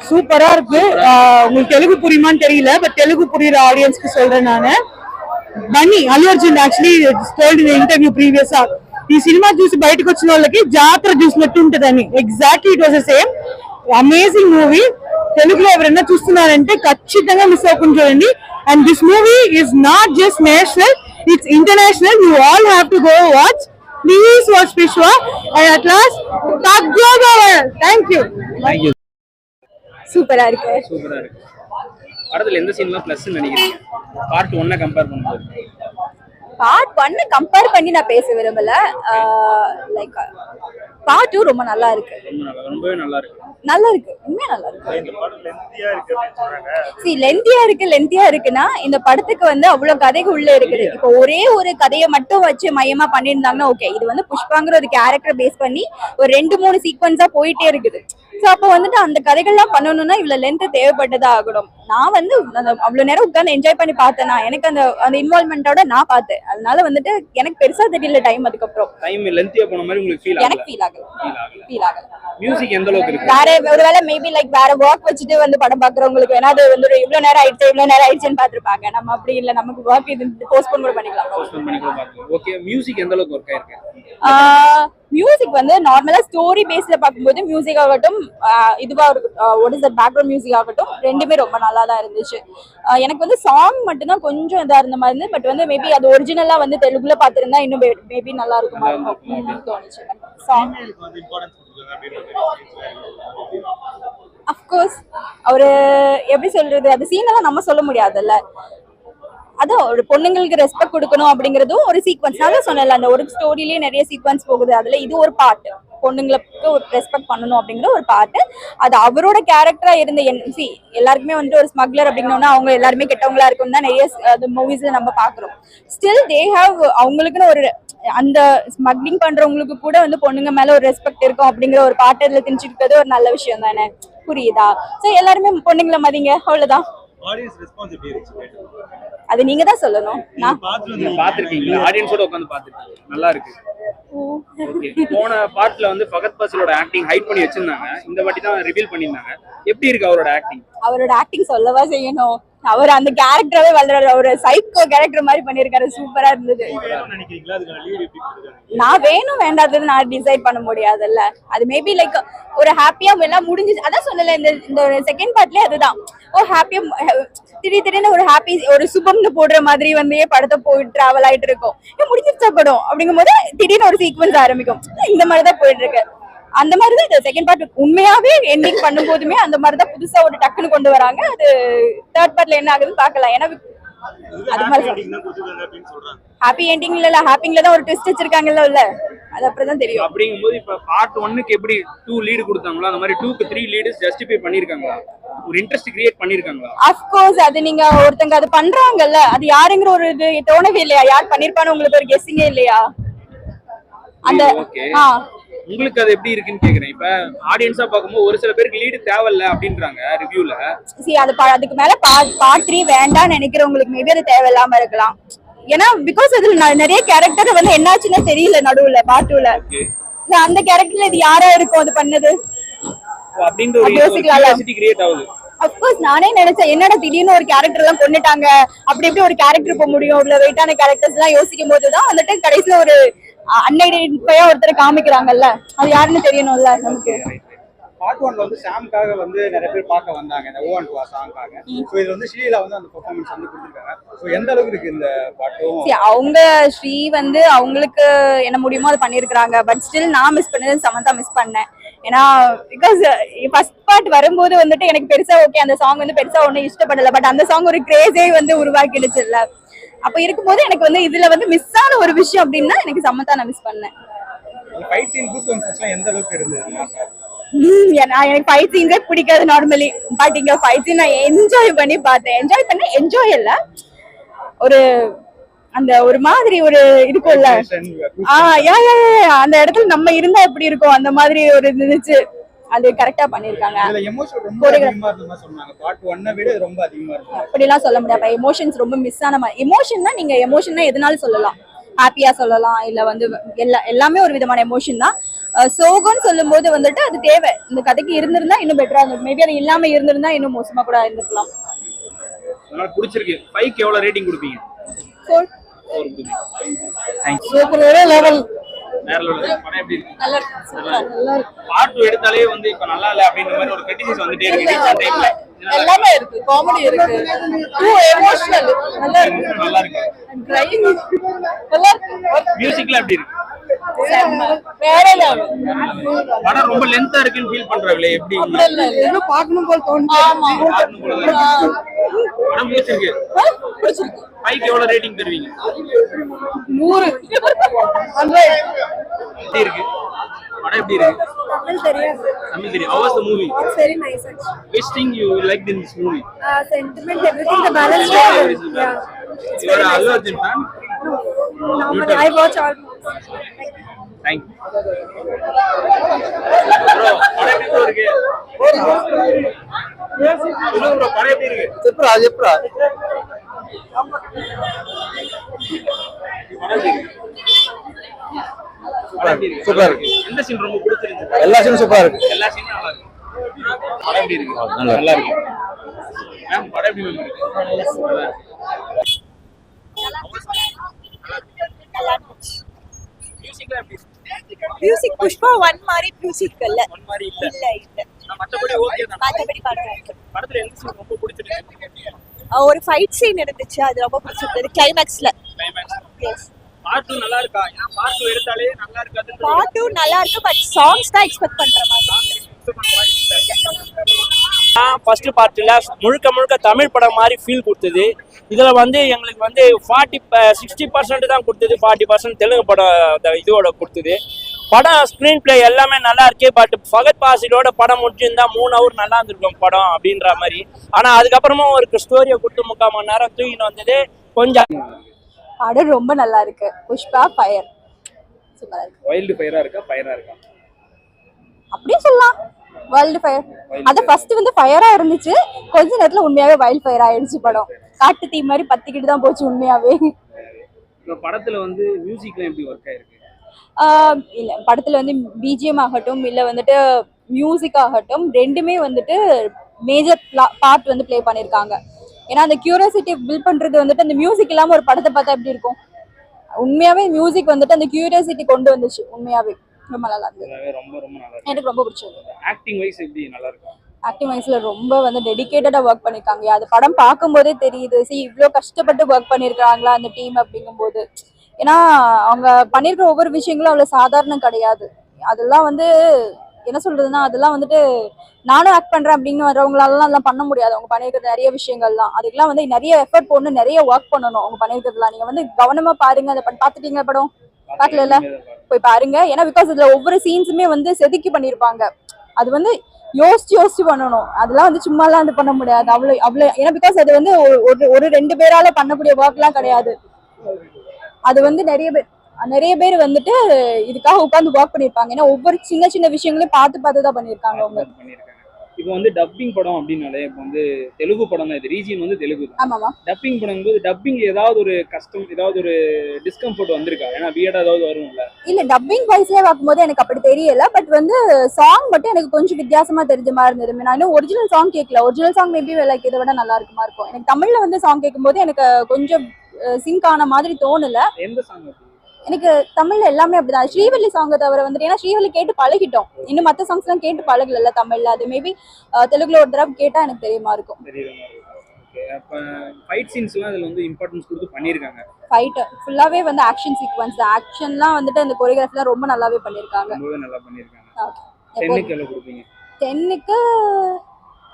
சூப்பரா இருக்கு. உங்களுக்கு தெலுங்கு புரியுமான்னு தெரியல, பட் தெலுங்கு புரியுற ஆடியன்ஸ்க்கு சொல்றேன் நானு. Bunny Allu Arjun actually told in interview previous ఈ సినిమా చూసి బయటకు వచ్చిన వాళ్ళకి జాతర చూసినట్టు ఉంటదని. Exactly it was the same. Amazing movie. తెలుగులో ఎవరైనా చూస్తున్నారంటే ఖచ్చితంగా మిస్ అవ్వకుండా చూడండి. And this movie is not just national, it's international. You all have to go watch. Please watch Vishwa. And at last thank you. சூப்பரா இருக்கு. சூப்பரா இருக்கு. படத்துல எந்த சீன்லாம் ப்ளஸ் நினைக்கிறீங்க பார்ட் 1 கம்பேர் பண்ணும்போது? பார்ட் 1 கம்பேர் பண்ணி நான் பேச விரும்பல. லைக் பார்ட் 2 ரொம்ப நல்லா இருக்கு. ரொம்பவே நல்லா இருக்கு. நல்லா இருக்கு, உண்மையா நல்லா இருக்கு. இந்த படம் லென்த்தியா இருக்கு அப்படினு சொல்றாங்க. லென்த்தியா இருக்குன்னா இந்த படத்துக்கு வந்து அவ்வளவு கதைகள் உள்ள இருக்குது. இப்போ ஒரே ஒரு கதையை மட்டும் வச்சு மையமா பண்ணியிருந்தாங்கன்னா ஓகே. இது வந்து புஷ்பாங்கிற ஒரு கேரக்டர் பேஸ் பண்ணி ஒரு 2-3 சீக்வன்ஸா போயிட்டே இருக்குது. ஸோ அப்போ வந்துட்டு அந்த கதைகள்லாம் பண்ணணும்னா இவ்வளவு லென்த் தேவைப்பட்டதா ஆகணும். நான் வந்து அவ்வளவு நேரம் உட்காந்து என்ஜாய் பண்ணி பார்த்தேன். எனக்கு அந்த இன்வால்மெண்டோட நான் பார்த்தேன். அதனால வந்துட்டு எனக்கு பெருசா தெரியல டைம். அதுக்கப்புறம் டைம் லென்த்தியா போன மாதிரி உங்களுக்கு ஃபீல் ஆகல? எனக்கு ஃபீல் ஆகல. மியூசிக் எந்த அளவுக்கு இருக்கு? வேற ஒருவேளை மேபி லைக் வேற ஒர்க் வச்சுட்டு வந்து படம் பாக்குறவங்களுக்கு வேணா அது வந்து இவ்வளவு நேரம் ஆயிடுச்சுன்னு பாத்துருப்பாங்க. நம்ம அப்படி இல்ல, நமக்கு ஒர்க் இது போஸ்ட்போன் கூட பண்ணிக்கலாம். ஓகே. மியூசிக் எந்த அளவுக்கு ஒர்க் ஆயிருக்கு? மியூசிக் வந்து நார்மலா ஸ்டோரி பேஸ்ல பார்க்கும்போது மியூசிக் ஆகட்டும், இதுவா what is the background music ஆகட்டும், ரெண்டுமே ரொம்ப நல்லா தான் இருந்துச்சு. எனக்கு வந்து சாங் மட்டும்தான் கொஞ்சம் இதா இருந்த மாதிரி இருந்து. பட் வந்து மேபி அது ஒரிஜினலா வந்து தெலுங்குல பாத்திருந்தா இன்னும் மேபி நல்லா இருக்கும் தோணுச்சு. சாங் அஃப்கோர்ஸ் அவரு எப்படி சொல்றது, அந்த சீனெல்லாம் நம்ம சொல்ல முடியாதுல்ல. அதான் ஒரு பொண்ணுங்களுக்கு ரெஸ்பெக்ட் கொடுக்கணும் அப்படிங்கறதும் ஒரு சீக்வன்ஸ். நான் தான் சொன்னேன்ல, அந்த ஒரு ஸ்டோரியிலேயே நிறைய சீக்வன்ஸ் போகுது. அதுல இது ஒரு பார்ட். பொண்ணுங்களுக்கு ஒரு ரெஸ்பெக்ட் பண்ணணும் அப்படிங்கிற ஒரு பார்ட். அது அவரோட கேரக்டரா இருந்த எல்லாருக்குமே வந்துட்டு ஒரு ஸ்மக்லர் அப்படிங்கன்னா அவங்க எல்லாருமே கெட்டவங்களா இருக்கும் தான் நிறைய மூவிஸ்ல நம்ம பாக்குறோம். ஸ்டில் தே ஹாவ் அவங்களுக்குன்னு ஒரு அந்த ஸ்மக்லிங் பண்றவங்களுக்கு கூட வந்து பொண்ணுங்க மேல ஒரு ரெஸ்பெக்ட் இருக்கும் அப்படிங்கிற ஒரு பார்ட் இதுல திணிச்சிருக்கிறது ஒரு நல்ல விஷயம் தானே. புரியுதா? சோ எல்லாருமே பொண்ணுங்களை மதிங்க, அவ்வளவுதான். ஆடியன்ஸ் ரெஸ்பான்ஸ் எப்படி இருந்துச்சு? அது நீங்க தான் சொல்லணும். நான் பாத்துருக்கீங்க, ஆடியன்ஸோட உட்கார்ந்து பாத்துருக்கீங்க. நல்லா இருக்கு. ஓகே. போன பார்ட்ல வந்து ஃபகத் ஃபாசிலோட ஆக்டிங் ஹைட் பண்ணி வச்சிருந்தாங்க. இந்த வாட்டி தான் ரிவீல் பண்ணிருந்தாங்க. எப்படி இருக்கு அவரோட ஆக்டிங்? அவரோட ஆக்டிங் சொல்லவா செய்யணும். அவர் அந்த கேரக்டரவே வளர்ற ஒரு சைக்கோ கேரக்டர் மாதிரி பண்ணிருக்காரு. சூப்பரா இருந்தது. நான் வேணும் வேண்டாதது நான் டிசைட் பண்ண முடியாதுல்ல. அது மேபி லைக் ஒரு ஹாப்பியா எல்லாம் முடிஞ்சு. அதான் சொல்லல, இந்த செகண்ட் பார்ட்லயே அதுதான். ஓ ஹாப்பியா திடீர்னு ஒரு ஹாப்பி ஒரு சுபம்னு போடுற மாதிரி வந்து படத்தை போயிட்டு டிராவல் ஆயிட்டு இருக்கும். முடிஞ்சிருச்சா படம் அப்படிங்கும் போது திடீர்னு ஒரு சீக்வன்ஸ் ஆரம்பிக்கும். இந்த மாதிரிதான் போயிட்டு இருக்கு. அந்த மாதிரிதான் இந்த செகண்ட் பார்ட் உண்மையாவே எண்டிங் பண்ணும் போதுமே அந்த மாதிரிதான் புதுசா ஒரு டக்குன்னு கொண்டு வராங்க. அது தேர்ட் பார்ட்ல என்ன ஆகுதுன்னு பாக்கலாம். ஏன்னா அது மாதிரி ஹாப்பி எண்டிங் இல்ல, ஹாப்பிங்ல தான் ஒரு ட்விஸ்ட் வச்சிருக்காங்கல்ல இல்ல, அது அப்புறம் தான் தெரியும். அப்படிங்கும்போது இப்ப பார்ட் 1க்கு எப்படி 2 லீடு கொடுத்தாங்களோ அந்த மாதிரி 2க்கு 3 லீட்ஸ் ஜஸ்டிஃபை பண்ணிருக்காங்களா? ஒரு இன்ட்ரெஸ்ட் கிரியேட் பண்ணிருக்காங்களா? Of course. அது நீங்க ஒருத்தங்க அது பண்றாங்கல்ல, அது யாருங்கிற ஒரு இது தோணவே இல்லையா? யார் பண்ணிருப்பான்னு உங்களுக்கு ஒரு கெஸ்ஸிங்கே இல்லையா? அந்த உங்களுக்கு அது எப்படி இருக்குன்னு கேக்குறேன். இப்ப ஆடியன்ஸா பாக்கும்போது ஒரு சில பேருக்கு லீடு தேவையில்ல அப்படின்றாங்க ரிவ்யூல. அதுக்கு மேல பார்ட் 3 வேண்டாம்னு நினைக்கிறவங்களுக்கு மேபி அது தேவையில்லாம இருக்கலாம். ஏன்னா பிகாஸ் அதுல நிறைய கேரக்டர் வந்து என்னாச்சுன்னு தெரியல நடுவுல பார்ட் 2ல. அந்த கேரக்டர்ல இது யாரா இருக்கும் அது பண்ணது அப்படின்ற ஒரு கியூரியாசிட்டி கிரியேட் ஆகுது. அஃப்கோர்ஸ் நானே நினைச்சேன், என்னடா திடீர்னு ஒரு கேரக்டர் எல்லாம் கொண்டுட்டாங்க, அப்படி எப்படி ஒரு கேரக்டர் போக முடியும்? இவ்வளவு வெயிட்டான கேரக்டர்ஸ் எல்லாம் யோசிக்கும் போதுதான் வந்துட்டு கடைசியில ஒரு அன்ஐடென்டிஃபையா ஒருத்தர் காமிக்கிறாங்கல்ல, அது யாருன்னு தெரியணும்ல நமக்கு. பார்ட் 1ல வந்து சாம்காக வந்து நிறைய பேர் பார்க்க வந்தாங்க, இந்த ஓ அண்ட் வா சாங்காக. சோ இது வந்து ஸ்ரீலா வந்து அந்த பெர்ஃபார்மன்ஸ் வந்து கொடுத்திருக்காங்க. சோ எந்த அளவுக்கு இருக்கு இந்த பாட்டும்? அவங்க ஸ்ரீ வந்து அவங்களுக்கு என்ன முடியுமோ அது பண்ணிருக்காங்க. பட் ஸ்டில் நான் மிஸ் பண்ணது சமந்தா மிஸ் பண்ணேன். ஏன்னா பிகாஸ் ஃபர்ஸ்ட் பார்ட் வரும்போது வந்துட்டு எனக்கு பெருசா ஓகே அந்த சாங் வந்து பெருசா ஒன்னும் இஷ்டப்படல. பட் அந்த சாங் ஒரு கிரேஸே வந்து உருவாக்கிடுச்சு இல்ல. அப்ப இருக்கும்போது எனக்கு வந்து இதுல வந்து மிஸ் ஆன ஒரு விஷயம் அப்படின்னா எனக்கு சமந்தா நான் மிஸ் பண்ணேன். ஃபைட் சீன் கூஸ் பம்ப்ஸ்லாம் எந்த அளவுக்கு இருந்தது? எனக்கு ஃபைட் சீன்ஸே பிடிக்காது நார்மலி. பட் இங்க ஃபைட் சீன் நான் என்ஜாய் பண்ணி பார்த்தேன். என்ஜாய் இல்ல, ஒரு அந்த ஒரு மாதிரி ஒரு இருக்கும்ல, அந்த இடத்துல நம்ம இருந்தா எப்படி இருக்கும் அந்த மாதிரி ஒரு இருந்துச்சு. அது கரெக்டா பண்ணிருக்காங்க. அப்படி எல்லாம் சொல்ல முடியாது. எமோஷன்ஸ் ரொம்ப மிஸ் ஆன மாதிரி. எமோஷன்னா நீங்க எமோஷன்னா எதனாலும் சொல்லலாம். ஹாப்பியா சொல்லலாம், இல்ல வந்து எல்லாமே ஒரு விதமான எமோஷன் தான். சோகம்னு சொல்லும் போது வந்துட்டு அது தேவை. இந்த கதைக்கு இருந்திருந்தா இன்னும் பெட்டரா இருந்திருக்கும். மேபி அது இல்லாம இருந்திருந்தா இன்னும் மோசமா கூட இருந்திருக்கலாம். அதனால பிடிச்சிருக்கு. 5க்கு எவ்வளவு ரேட்டிங் கொடுப்பீங்க? 4. 4 கொடுப்பீங்க. தேங்க்ஸ். Super level. வேற லெவல். படம் எப்படி இருக்கு? நல்லா இருக்கு. நல்லா இருக்கு. பார்ட் 2 எடுத்தாலே வந்து இப்ப நல்லா இல்ல அப்படின்ற மாதிரி ஒரு கிரிட்டிசிசம் வந்துட்டே இருக்கு ரீசன்ட் டைம்ல. எல்லாமே இருக்கு. காமெடி இருக்கு. Too emotional. நல்லா இருக்கு. நல்லா இருக்கு. ட்ரைவிங் நல்லா இருக்கு. மியூசிக்ல எப்படி இருக்கு? வேற லெவல். படம் ரொம்ப லென்த்தா இருக்குன்னு ஃபீல் பண்றவங்களே எப்படி? அப்படி இல்ல. இன்னும் பார்க்கணும் போல தோணுது. ஆமா. பார்க்கணும் போல இருக்கு. படம் பிடிச்சிருக்கு. பிடிச்சிருக்கு. 5க்கு எவ்வளவு ரேட்டிங் தருவீங்க? 100. எப்படி இருக்கு? படம் எப்படி இருக்கு? Tamil தெரியாது. தமிழ் தெரியும். How was the movie? It's very nice actually. Which thing you liked in this movie? Sentiment, everything, the balance. Yeah. You are a Allu Arjun fan? Normally, I watch all movies. Thank you. Bro, படம் எப்படி bro இருக்கு? சொல்லுங்க bro, படம் எப்படி இருக்கு? எப்பரா எப்பரா சூப்பரா இருக்கு. எந்த சீன் ரொம்ப பிடிச்சிருந்துச்சு? எல்லா சீனும் சூப்பரா இருக்கு. எல்லா சீனும் நல்லா இருக்கு. படம் எப்படி இருக்கு? நல்லா இருக்கு. மேம் படம் எப்படி இருக்கு? மியூசிக்ல எப்படி இருக்கு? Music புஷ்பா 1 மாதிரி மியூசிக் இல்ல. ஒன் மாதிரி இல்ல. இல்ல. மத்தபடி ஓகே தான். மத்தபடி பாருங்க. படத்துல எந்த சீன் ரொம்ப பிடிச்சிருக்கு? ஒரு ஃபைட் சீன் இருந்துச்சு, அது ரொம்ப பிடிச்சிருந்தது கிளைமாக்ஸ்ல. கிளைமாக்ஸ். எஸ். பார்ட் 2 நல்லா இருக்கா? ஏன்னா பார்ட் 2 எடுத்தாலே நல்லா இருக்காது. பார்ட் 2 நல்லா இருக்கு, பட் சாங்ஸ் தான் எக்ஸ்பெக்ட் பண்ற மாதிரி. ஃபர்ஸ்ட் பார்ட்டில் முழுக்க தமிழ் படம் மாதிரி ஃபீல் கொடுத்தது. இதில் வந்து எங்களுக்கு வந்து 60% தான் கொடுத்தது, 40% தெலுங்கு படம் இதோட கொடுத்தது. படம் ஸ்க்ரீன் பிளே எல்லாமே நல்லா இருக்கு. பட் ஃபகத் பாசிலோட படம் முடிஞ்சிருந்தா 3 ஹவர் நல்லா இருந்திருக்கும் படம் அப்படின்ற மாதிரி. ஆனால் அதுக்கப்புறமா ஒரு ஸ்டோரியை கொடுத்து 3/4 மணி நேரம் தூக்கின்னு வந்தது கொஞ்சம். படம் ரொம்ப நல்லா இருக்கு. புஷ்பா ஃபயர் சூப்பரா இருக்கு. வைல்ட் ஃபயரா இருக்கா? ஃபயரா இருக்கா? அப்படியே சொல்லலாம். Wild fire. அது ஃபர்ஸ்ட் வந்து ஃபயரா இருந்துச்சு, கொஞ்ச நேரத்துல உண்மையாவே வைல்ட் ஃபயர் ஆயிடுச்சு படம். காட்டு தீ மாதிரி பத்திக்கிட்டு தான் போச்சு உண்மையாவே. இந்த படத்துல வந்து மியூசிக்ல எப்படி ஒர்க் ஆயிருக்கு? இல்ல படத்துல வந்து பிஜிஎம் ஆகட்டும் இல்ல வந்துட்டு மியூசிக் ஆகட்டும் ரெண்டுமே வந்துட்டு மேஜர் பார்ட் வந்து ப்ளே பண்ணிருக்காங்க. ஏன்னா அந்த கியூரியாசிட்டி பில்ட் பண்றது வந்துட்டு அந்த மியூசிக் இல்லாம ஒரு படத்தை பார்த்தா எப்படி இருக்கும்? உண்மையாவே மியூசிக் வந்துட்டு அந்த கியூரியாசிட்டி கொண்டு வந்துச்சு. உண்மையாவே ரொம்ப நல்லா இருந்தது. ரொம்ப நல்லா இருக்கு. எனக்கு ரொம்ப பிடிச்சது. ஆக்டிங் வைஸ் எப்படி நல்லா இருக்கு? ஆக்டிங் வைஸ்ல ரொம்ப வந்து டெடிகேட்டடா ஒர்க் பண்ணிருக்காங்க. அது படம் பார்க்கும்போதே தெரியுது. இவ்வளோ கஷ்டப்பட்டு ஒர்க் பண்ணிருக்காங்களா அந்த டீம் அப்படிங்கும்போது. ஏன்னா அவங்க பண்ணிருக்கிற ஒவ்வொரு விஷயங்களும் அவ்வளவு சாதாரணம் கிடையாது. அதெல்லாம் வந்து என்ன சொல்றதுன்னா அதெல்லாம் வந்துட்டு நானும் ஆக்ட் பண்றேன் அப்படின்னு வரவங்களாலாம் அதெல்லாம் பண்ண முடியாது. அவங்க பண்ணிருக்கிற நிறைய விஷயங்கள்லாம் அதுக்கெல்லாம் வந்து நிறைய எஃபர்ட் போடணும், நிறைய ஒர்க் பண்ணணும். அவங்க பண்ணிருக்கிறதுலாம் நீங்க வந்து கவனமா பாருங்க. அதை பாத்துட்டீங்க படம்? பார்க்கல போய் பாருங்க. ஏன்னா பிகாஸ் இதுல ஒவ்வொரு சீன்ஸுமே வந்து செதுக்கி பண்ணிருப்பாங்க. அது வந்து யோசிச்சு பண்ணணும். அதெல்லாம் வந்து சும்மாலாம் வந்து பண்ண முடியாது. அவ்வளவு ஏன்னா பிகாஸ் அது வந்து ஒரு 2 பேரால பண்ணக்கூடிய ஒர்க் எல்லாம் கிடையாது. அது வந்து நிறைய பேர் வந்துட்டு இதுக்காக உட்கார்ந்து ஒர்க் பண்ணிருப்பாங்க. ஏன்னா ஒவ்வொரு சின்ன விஷயங்களையும் பார்த்து தான் பண்ணிருக்காங்க அவங்க. இப்போ வந்து டப்பிங் படம் அப்படின்னாலே இப்போ வந்து தெலுங்கு படம் தான். இது ரீஜியன் வந்து தெலுங்கு. ஆமாமா. டப்பிங் பண்ணும்போது டப்பிங் ஏதாவது ஒரு கஷ்டம், ஏதாவது ஒரு டிஸ்கம்ஃபர்ட் வந்திருக்கா? ஏன்னா வியர்டா ஏதாவது வரும்ல? இல்ல டப்பிங் வைஸ்ல பார்க்கும்போது எனக்கு அப்படி தெரியல. பட் வந்து சாங் மட்டும் எனக்கு கொஞ்சம் வித்தியாசமா தெரிஞ்ச மாதிரி இருந்தது. நான் இன்னும் ஒரிஜினல் சாங் கேட்கல. ஒரிஜினல் சாங் மேபி லைக் இதை விட நல்லா இருக்குமா இருக்கும். எனக்கு தமிழ்ல வந்து சாங் கேட்கும்போது எனக்கு கொஞ்சம் சிங்க் ஆன மாதிரி தோணல. எந்த சாங்? எனக்கு தமிழ்ல எல்லாமே அப்படிதான். ஸ்ரீவல்லி சாங்கை தவிர வந்துட்டு ஏன்னா ஸ்ரீவல்லி கேட்டு பழகிட்டோம். இன்னும் மற்ற சாங்ஸ் எல்லாம் கேட்டு பழகல தமிழ்ல. அது மேபி தெலுங்குல ஒரு தடவை கேட்டா எனக்கு தெரியுமா இருக்கும். அப்ப ஃபைட் சீன்ஸ்லாம் அதுல வந்து இம்பார்ட்டன்ஸ் கொடுத்து பண்ணிருக்காங்க. ஃபைட் ஃபுல்லாவே வந்து ஆக்ஷன் சீக்வென்ஸ். ஆக்ஷன்லாம் வந்துட்டு அந்த கோரியோகிராஃபிலாம் ரொம்ப நல்லாவே பண்ணிருக்காங்க. ரொம்பவே நல்லா பண்ணிருக்காங்க. 10க்கு எவ்வளவு கொடுப்பீங்க? 10க்கு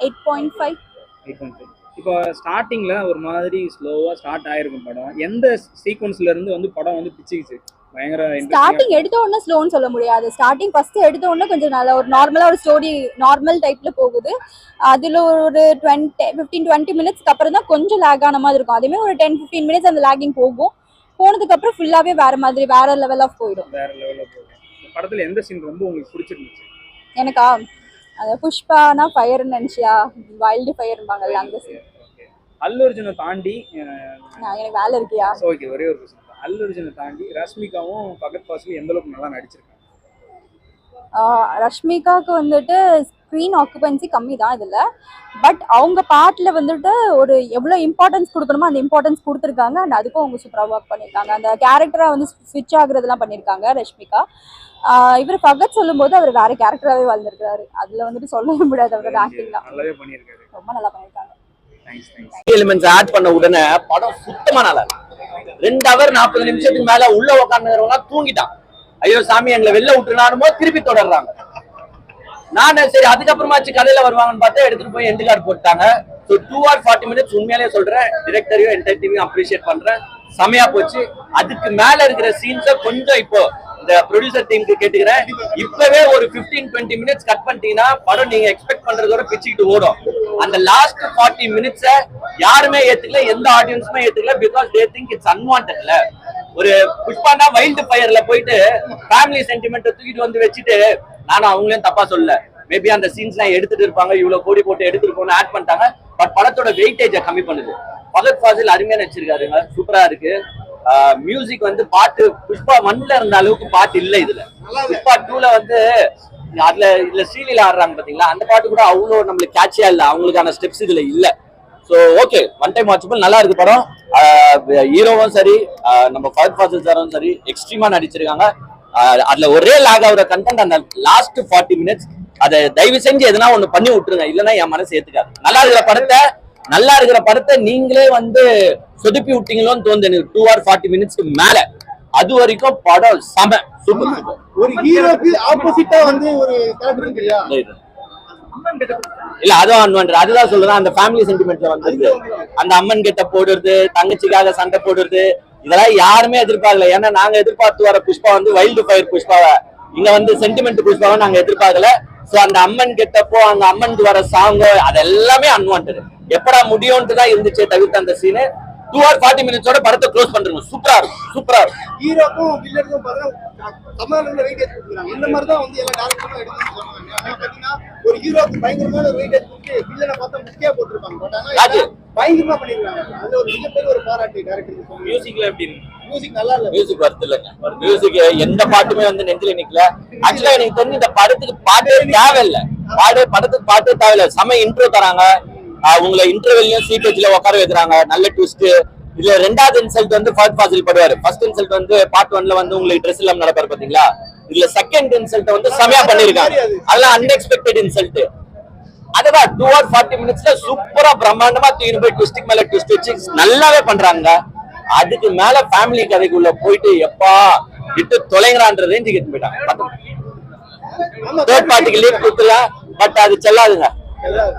8.5. 8.5. இப்போ ஸ்டார்டிங்ல ஒரு மாதிரி ஸ்லோவா ஸ்டார்ட் ஆயிருக்கும் படம். எந்த சீக்வன்ஸ்ல இருந்து வந்து படம் வந்து பிச்சுக்கிச்சு? பயங்கர ஸ்டார்டிங் எடுத்த உடனே ஸ்லோன்னு சொல்ல முடியாது. ஸ்டார்டிங் ஃபர்ஸ்ட் எடுத்த உடனே கொஞ்சம் நல்ல ஒரு நார்மலா ஒரு ஸ்டோரி நார்மல் டைப்ல போகுது. அதுல ஒரு 15-20 மினிட்ஸ்க்கு அப்புறம் தான் கொஞ்சம் லேக் ஆன மாதிரி இருக்கும். அதே ஒரு 10-15 மினிட்ஸ் அந்த லேக்கிங் போகும். போனதுக்கு அப்புறம் ஃபுல்லாவே வேற மாதிரி வேற லெவல் ஆஃப் போயிடும். வேற லெவல்ல போகும். படத்துல எந்த சீன் ரொம்ப உங்களுக்கு பிடிச்சிருந்துச்சு? எனக்கா அந்த புஷ்பானா ஃபயர்னு நினைச்சியா? வைல்டு ஃபயர்பாங்கல்ல அந்த சீன். அல்லு அர்ஜுனை தாண்டி எனக்கு வேலை இருக்கியா? ஓகே, ஒரே ஒரு கொஸ்டின். அல்லு அர்ஜுனை தாண்டி ரஷ்மிகாவும் ஃபகத் ஃபாசிலும் எந்த அளவுக்கு நல்லா நடிச்சிருக்காங்க? ரஷ்மிகாவுக்கு வந்துட்டு ஸ்க்ரீன் ஆக்குபென்சி கம்மி தான் இதில். பட் அவங்க பாட்டில் வந்துட்டு ஒரு எவ்வளோ இம்பார்ட்டன்ஸ் கொடுக்கணுமோ அந்த இம்பார்ட்டன்ஸ் கொடுத்துருக்காங்க. அண்ட் அதுக்கும் அவங்க சூப்பராக ஒர்க் பண்ணியிருக்காங்க. அந்த கேரக்டராக வந்து ஸ்விட்ச் ஆகுறதுலாம் பண்ணியிருக்காங்க ரஷ்மிகா. இவர் ஃபகத் சொல்லும்போது அவர் வேற கேரக்டராகவே வாழ்ந்துருக்காரு. அதில் வந்துட்டு சொல்லவே முடியாது அவரோட ஆக்டிங்லாம். நல்லாவே பண்ணியிருக்காரு. ரொம்ப நல்லா பண்ணியிருக்காங்க. எலிமெண்ட்ஸ் ஆட் பண்ண உடனே படம் சுத்தமா நல்லா இருக்கு. 2 hour 40 நிமிஷத்துக்கு மேல உள்ள உட்காந்துறவங்க தூங்கிட்டான். ஐயோ சாமி எங்களை வெளில விட்டுனானுமோ திருப்பி தொடர்றாங்க. நானு சரி அதுக்கப்புறமாச்சு கதையில வருவாங்கன்னு பார்த்தா எடுத்துட்டு போய் எண்டு கார்டு போட்டாங்க. ஸோ 2 hour 40 minutes உண்மையிலேயே சொல்றேன், டிரெக்டரையும் என்டையர் டீமையும் அப்ரிஷியேட் பண்றேன். செமையா போச்சு. அதுக்கு மேல இருக்கிற சீன்ஸை கொஞ்சம் இப்போ இந்த ப்ரொடியூசர் டீமுக்கு கேட்டுக்கிறேன், இப்பவே ஒரு 15-20 minutes கட் பண்ணிட்டீங்கன்னா படம் நீங்க எக்ஸ்பெக்ட் பண்றதோட பிச்சுக்கிட்டு ஓடும். அந்த லாஸ்ட் 40 minutes யாருமே ஏத்துக்கல, எந்த ஆடியன்ஸுமே ஏத்துக்கல. பிகாஸ் தே திங்க் இட்ஸ் அன்வான்டட்ல. ஒரு புஷ்பாண்டா வைல்டு ஃபயர்ல போயிட்டு ஃபேமிலி சென்டிமெண்ட் தூக்கிட்டு வந்து வச்சுட்டு, நானும் அவங்களையும் தப்பா சொல்லல, மேபி அந்த சீன்ஸ் எல்லாம் எடுத்துட்டு இருப்பாங்க, இவ்வளவு கோடி போட்டு எடுத்துட்டு ஆட் பண்ணிட்டாங்க. பட் படத்தோட வெயிட்டேஜை கம்மி பண்ணுது. ஃபகத் ஃபாசில் அருமையா நடிச்சிருக்காருங்க, சூப்பரா இருக்கு. மியூசிக் வந்து பாட்டு புஷ்பா 1ல இருந்த அளவுக்கு பாட்டு இல்ல இதுல. புஷ்பா 2ல வந்து இதுல ஸ்ரீலீலா ஆடுறாங்க பாத்தீங்களா, அந்த பாட்டு கூட அவ்வளவு நம்மளுக்கு கேட்சியா இல்ல, அவங்களுக்கான ஸ்டெப்ஸ் இதுல இல்ல. So okay, one time watchable, நல்லா இருக்கு படம். ஹீரோவும் சரி, நம்ம ஃபகத் ஃபாசில் சாரும் சரி எக்ஸ்ட்ரீமா நடிச்சிருக்காங்க. அதுல ஒரே லாக் ஆகுற கண்டென்ட் அந்த லாஸ்ட் 40 minutes, அதை தயவு செஞ்சு எதனா ஒண்ணு பண்ணி விட்டுருங்க, இல்லைன்னா என் மனசு ஏத்துக்காது. நல்லா இருக்கிற படத்தை நீங்களே வந்து சொதுப்பி விட்டீங்களோன்னு தோணுது எனக்கு 2 hour 40 minutes மேல. அது வரைக்கும் படம் செம சூப்பர். ஒரு ஹீரோக்கு ஆப்போசிட்டா வந்து ஒரு கேரக்டர் இருக்குயா இல்ல, அதுவும் அன்வான்டட். அதுதான் சொல்றேன், அந்த ஃபேமிலி சென்டிமெண்ட்ல வந்து அந்த அம்மன் கிட்ட போடுறது, தங்கச்சிக்காக சண்டை போடுறது, இதெல்லாம் யாருமே எதிர்பார்க்கல. ஏன்னா நாங்க எதிர்பார்த்து வர புஷ்பா வந்து வைல்டு ஃபயர் புஷ்பாவை, இங்க வந்து சென்டிமெண்ட் புஷ்பாவை நாங்க எதிர்பார்க்கல. சோ அந்த அம்மன் கெட்டப்போ அந்த அம்மனுக்கு வர சாங் அது எல்லாமே அன்வான்டட். எப்படா முடியும்னு தான் இருந்துச்சே தவிர்த்து அந்த சீனு 2 hour 40 minutes படத்தை க்ளோஸ் பண்றோம். சூப்பரா இருக்கும். ஹீரோக்கும் வில்லனுக்கும் பாத்தீங்கன்னா சமாளம்ல வெயிட்டேஜ் கொடுக்குறாங்க. இந்த மாதிரி தான் வந்து எல்லா டேரக்டரும் எடுத்து சொல்றாங்க. ஆனா பாத்தீங்கன்னா ஒரு ஹீரோக்கு பயங்கரமான ஒரு வெயிட்டேஜ் கொடுத்து வில்லனை பார்த்தா முக்கியமா போட்டுருப்பாங்க. பட் ஆனா பயங்கரமா பண்ணிருக்காங்க. அது ஒரு மிகப்பெரிய ஒரு பாராட்டு டேரக்டருக்கு. மியூசிக்ல எப்படி இருக்கு? மியூசிக் நல்லா இல்ல. மியூசிக் வருது இல்லைங்க. மியூசிக் எந்த பாட்டுமே வந்து நெஞ்சில நிக்கல. ஆக்சுவலா எனக்கு தெரிஞ்சு இந்த படத்துக்கு பாட்டே தேவையில்லை. படத்துக்கு பாட்டே தேவையில்லை. செம இன்ட்ரோ தராங்க, உங்களை இன்டர்வெல்லையும் சீக்வென்ஸ்ல உட்கார வைக்கிறாங்க, நல்ல ட்விஸ்ட். இதுல 2வது இன்சல்ட் வந்து ஃபகத் ஃபாசில் படுவாரு. ஃபர்ஸ்ட் இன்சல்ட் வந்து பார்ட் 1ல வந்து உங்களுக்கு ட்ரெஸ் இல்லாம நடப்பாரு பாத்தீங்களா. இதுல செகண்ட் இன்சல்ட் வந்து செமையா பண்ணிருக்காங்க. அதெல்லாம் அன்எக்ஸ்பெக்டட் இன்சல்ட். அதுதான் 2 hour 40 minutes சூப்பரா பிரம்மாண்டமா தூக்கிட்டு போய் ட்விஸ்டிங் மேல ட்விஸ்ட் வச்சு நல்லாவே பண்றாங்க. அதுக்கு மேல ஃபேமிலி கதைக்குள்ள போயிட்டு எப்பா விட்டு தொலைங்கறான்ற ரேஞ்சுக்கு எடுத்து போயிட்டாங்க. தேர்ட் பார்ட்டிக்கு லீவ் கொடுக்கலாம், பட் அது செல்லாதுங்க.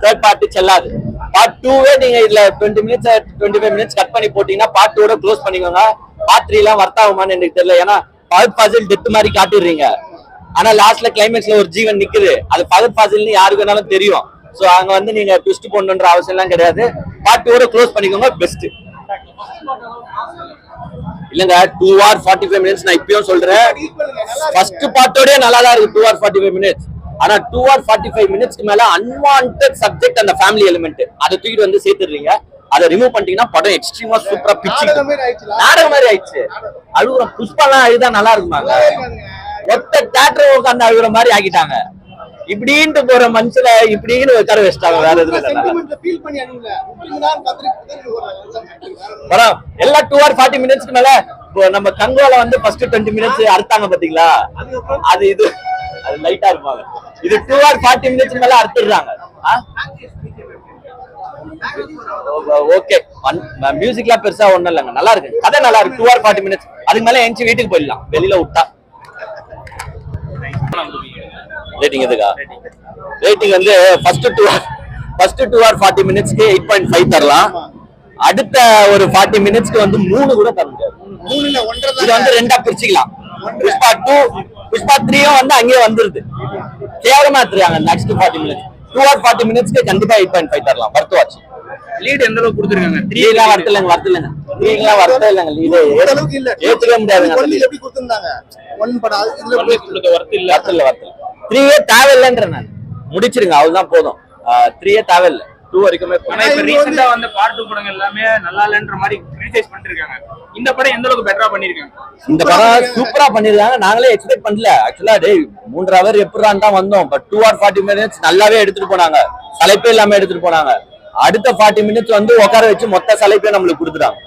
தேர்ட் பார்ட்டி செல்லாது. பார்ட் 2வே நீங்க இதுல 20 minutes 25 minutes கட் பண்ணி போட்டீங்கன்னா பார்ட் 2ஓட க்ளோஸ் பண்ணிக்கோங்க. பார்ட் 3 எல்லாம் வர்த்தாகுமான்னு எனக்கு தெரியல. ஏன்னா ஃபகத் ஃபாசில் டெத் மாதிரி காட்டிடுறீங்க, ஆனா லாஸ்ட்ல கிளைமேக்ஸ்ல ஒரு ஜீவன் நிக்குது. அது ஃபகத் ஃபாசில்னு யாருக்கு வேணாலும் தெரியும். சோ அங்க வந்து நீங்க ட்விஸ்ட் போடணுன்ற அவசியம் எல்லாம் கிடையாது. பார்ட் 2ஓட க்ளோஸ் பண்ணிக்கோங்க, பெஸ்ட். இல்லங்க 2 hour 45 minutes நான் இப்பயும் சொல்றேன், ஃபர்ஸ்ட் பார்ட்டோடே நல்லா தான் இருக்கு 2 hour 45 minutes. ஆனா 2 hour 45 minutes மேல அன்வான்டட் சப்ஜெக்ட் அந்த ஃபேமிலி எலிமெண்ட் அதை தூக்கிட்டு வந்து சேர்த்துடுறீங்க. அதை ரிமூவ் பண்ணிட்டீங்கன்னா படம் எக்ஸ்ட்ரீமா சூப்பரா பிச்சு நாடகம் மாதிரி ஆயிடுச்சு. அழுகுற புஷ்பாலாம் அழுதா நல்லா இருக்குமாங்க? ஒத்த தியேட்டர் உட்காந்து அழுகுற மாதிரி ஆக்கிட்டாங்க. இப்படின்ட்டு போற மனுஷல இப்படின்னு உட்கார வச்சிட்டாங்க. வேற எதுவும் படம் எல்லாம் 2 hour 40 minutes மேல நம்ம கங்கோல வந்து ஃபர்ஸ்ட் 20 minutes அறுத்தாங்க பாத்தீங்களா, அது இது அது லைட்டா இருப்பாங்க. இது 2 hour 40 minutes மேல அறுத்துறாங்க. ஓகே, மியூசிக்லாம் பெருசா ஒண்ணும் இல்லைங்க, நல்லா இருக்கு, கதை நல்லா இருக்கு. 2 hour 40 minutes அதுக்கு மேல எஞ்சி வீட்டுக்கு போயிடலாம் வெளியில விட்டா. ரேட்டிங் எதுக்கா? ரேட்டிங் வந்து ஃபர்ஸ்ட் 2 hour 40 minutesக்கு 8.5 தரலாம். அடுத்த ஒரு 40 minutesக்கு வந்து 3 கூட தர முடியாது. இது வந்து 2ஆ பிரிச்சுக்கலாம். புஷ்பா 2 புஷ்பா 3யும் வந்து அங்கேயே வந்துருது. கேவலமா எடுத்துருக்காங்க நெக்ஸ்ட் 40 minutes. 2 hour 40 minutesக்கு கண்டிப்பா 8.5 தரலாம். Worth watch. லீட் எந்த அளவுக்கு கொடுத்துருக்காங்க? 3 எல்லாம் வரது இல்லைங்க. 3 எல்லாம் வரதே இல்லைங்க. லீடு ஏத்துக்கவே முடியாதுங்க. எப்படி கொடுத்திருந்தாங்க 1 படம் இதுல வர்த்து இல்ல. 3ஏ தேவையில்லைன்ற நான் முடிச்சிருங்க, அவ்வளவுதான் போதும். 3ஏ தேவையில்லை. 2 வரைக்குமே ஆனா இப்ப ரீசெண்டா வந்த பார்ட் 2 படங்கள் எல்லாமே நல்லா இல்லன்ற மாதிரி கிரிட்டிசைஸ் பண்ணிருக்காங்க. இந்த படம் எந்த அளவுக்கு பெட்டரா பண்ணிருக்காங்க? இந்த படம் சூப்பரா பண்ணிருக்காங்க. நாங்களே எக்ஸ்பெக்ட் பண்ணல. ஆக்சுவலா டேய் 3 ஹவர் எப்படிதான் தான் வந்தோம். பட் 2 hour 40 minutes நல்லாவே எடுத்துட்டு போனாங்க. சலைப்பே இல்லாம எடுத்துட்டு போனாங்க. அடுத்த 40 minutes வந்து உட்கார வச்சு மொத்த சலைப்பே நம்மளுக்கு கொடுத்துட்டாங்க.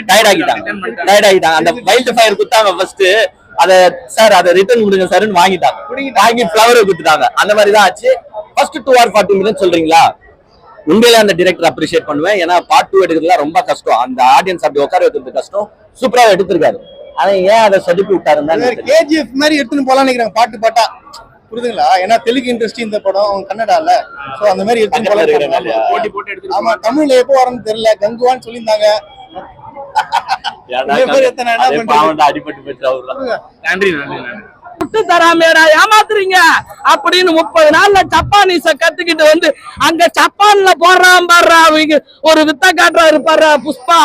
டயர்ட் ஆகிட்டாங்க. அந்த வைல்ட் ஃபயர் குத்தாங்க ஃபர்ஸ்ட். அத சார் அதை ரிட்டர்ன் கொடுங்க சார்னு வாங்கிட்டாங்க. வாங்கி ஃபிளவரை குடுத்துட்டாங்க. அந்த மாதிரி தான் ஆச்சு. ஃபர்ஸ்ட் 2 hour 40 minutes சொல்றீங்களா? உண்மையிலே அந்த டைரக்டர் அப்ரிஷியேட் பண்ணுவேன். ஏன்னா பார்ட் 2 எடுக்கிறதுலாம் ரொம்ப கஷ்டம். அந்த ஆடியன்ஸ் அப்படி உட்கார வைக்கிறது கஷ்டம். சூப்பரா எடுத்திருக்காரு. ஆனா ஏன் அதை சொதுப்பி விட்டாருன்னு கேஜிஎஃப் மாதிரி எடுத்துன்னு போலாம்னு நினைக்கிறாங்க பாட்டு பாட்டா. புரியுதுங்களா? ஏன்னா தெலுங்கு இண்டஸ்ட்ரி இந்த படம் கன்னடால. சோ அந்த மாதிரி எடுத்துன்னு போலாம். போட்டி போட்டு எடுத்து. ஆமா, தமிழ்ல எப்போ வரணும்னு தெரியல. கங்குவான்னு சொல்லியிருந்தாங்க. அடிபட்டு போயிட்டு. நன்றி. விட்டு தராமேடா ஏமாத்துறீங்க அப்படின்னு 30 நாள்ல ஜப்பானீஸ கத்துக்கிட்டு வந்து அங்க ஜப்பான்ல போடுறான் பாடுறா. அவங்க ஒரு வித்த காட்டுறாரு பாரு புஷ்பா.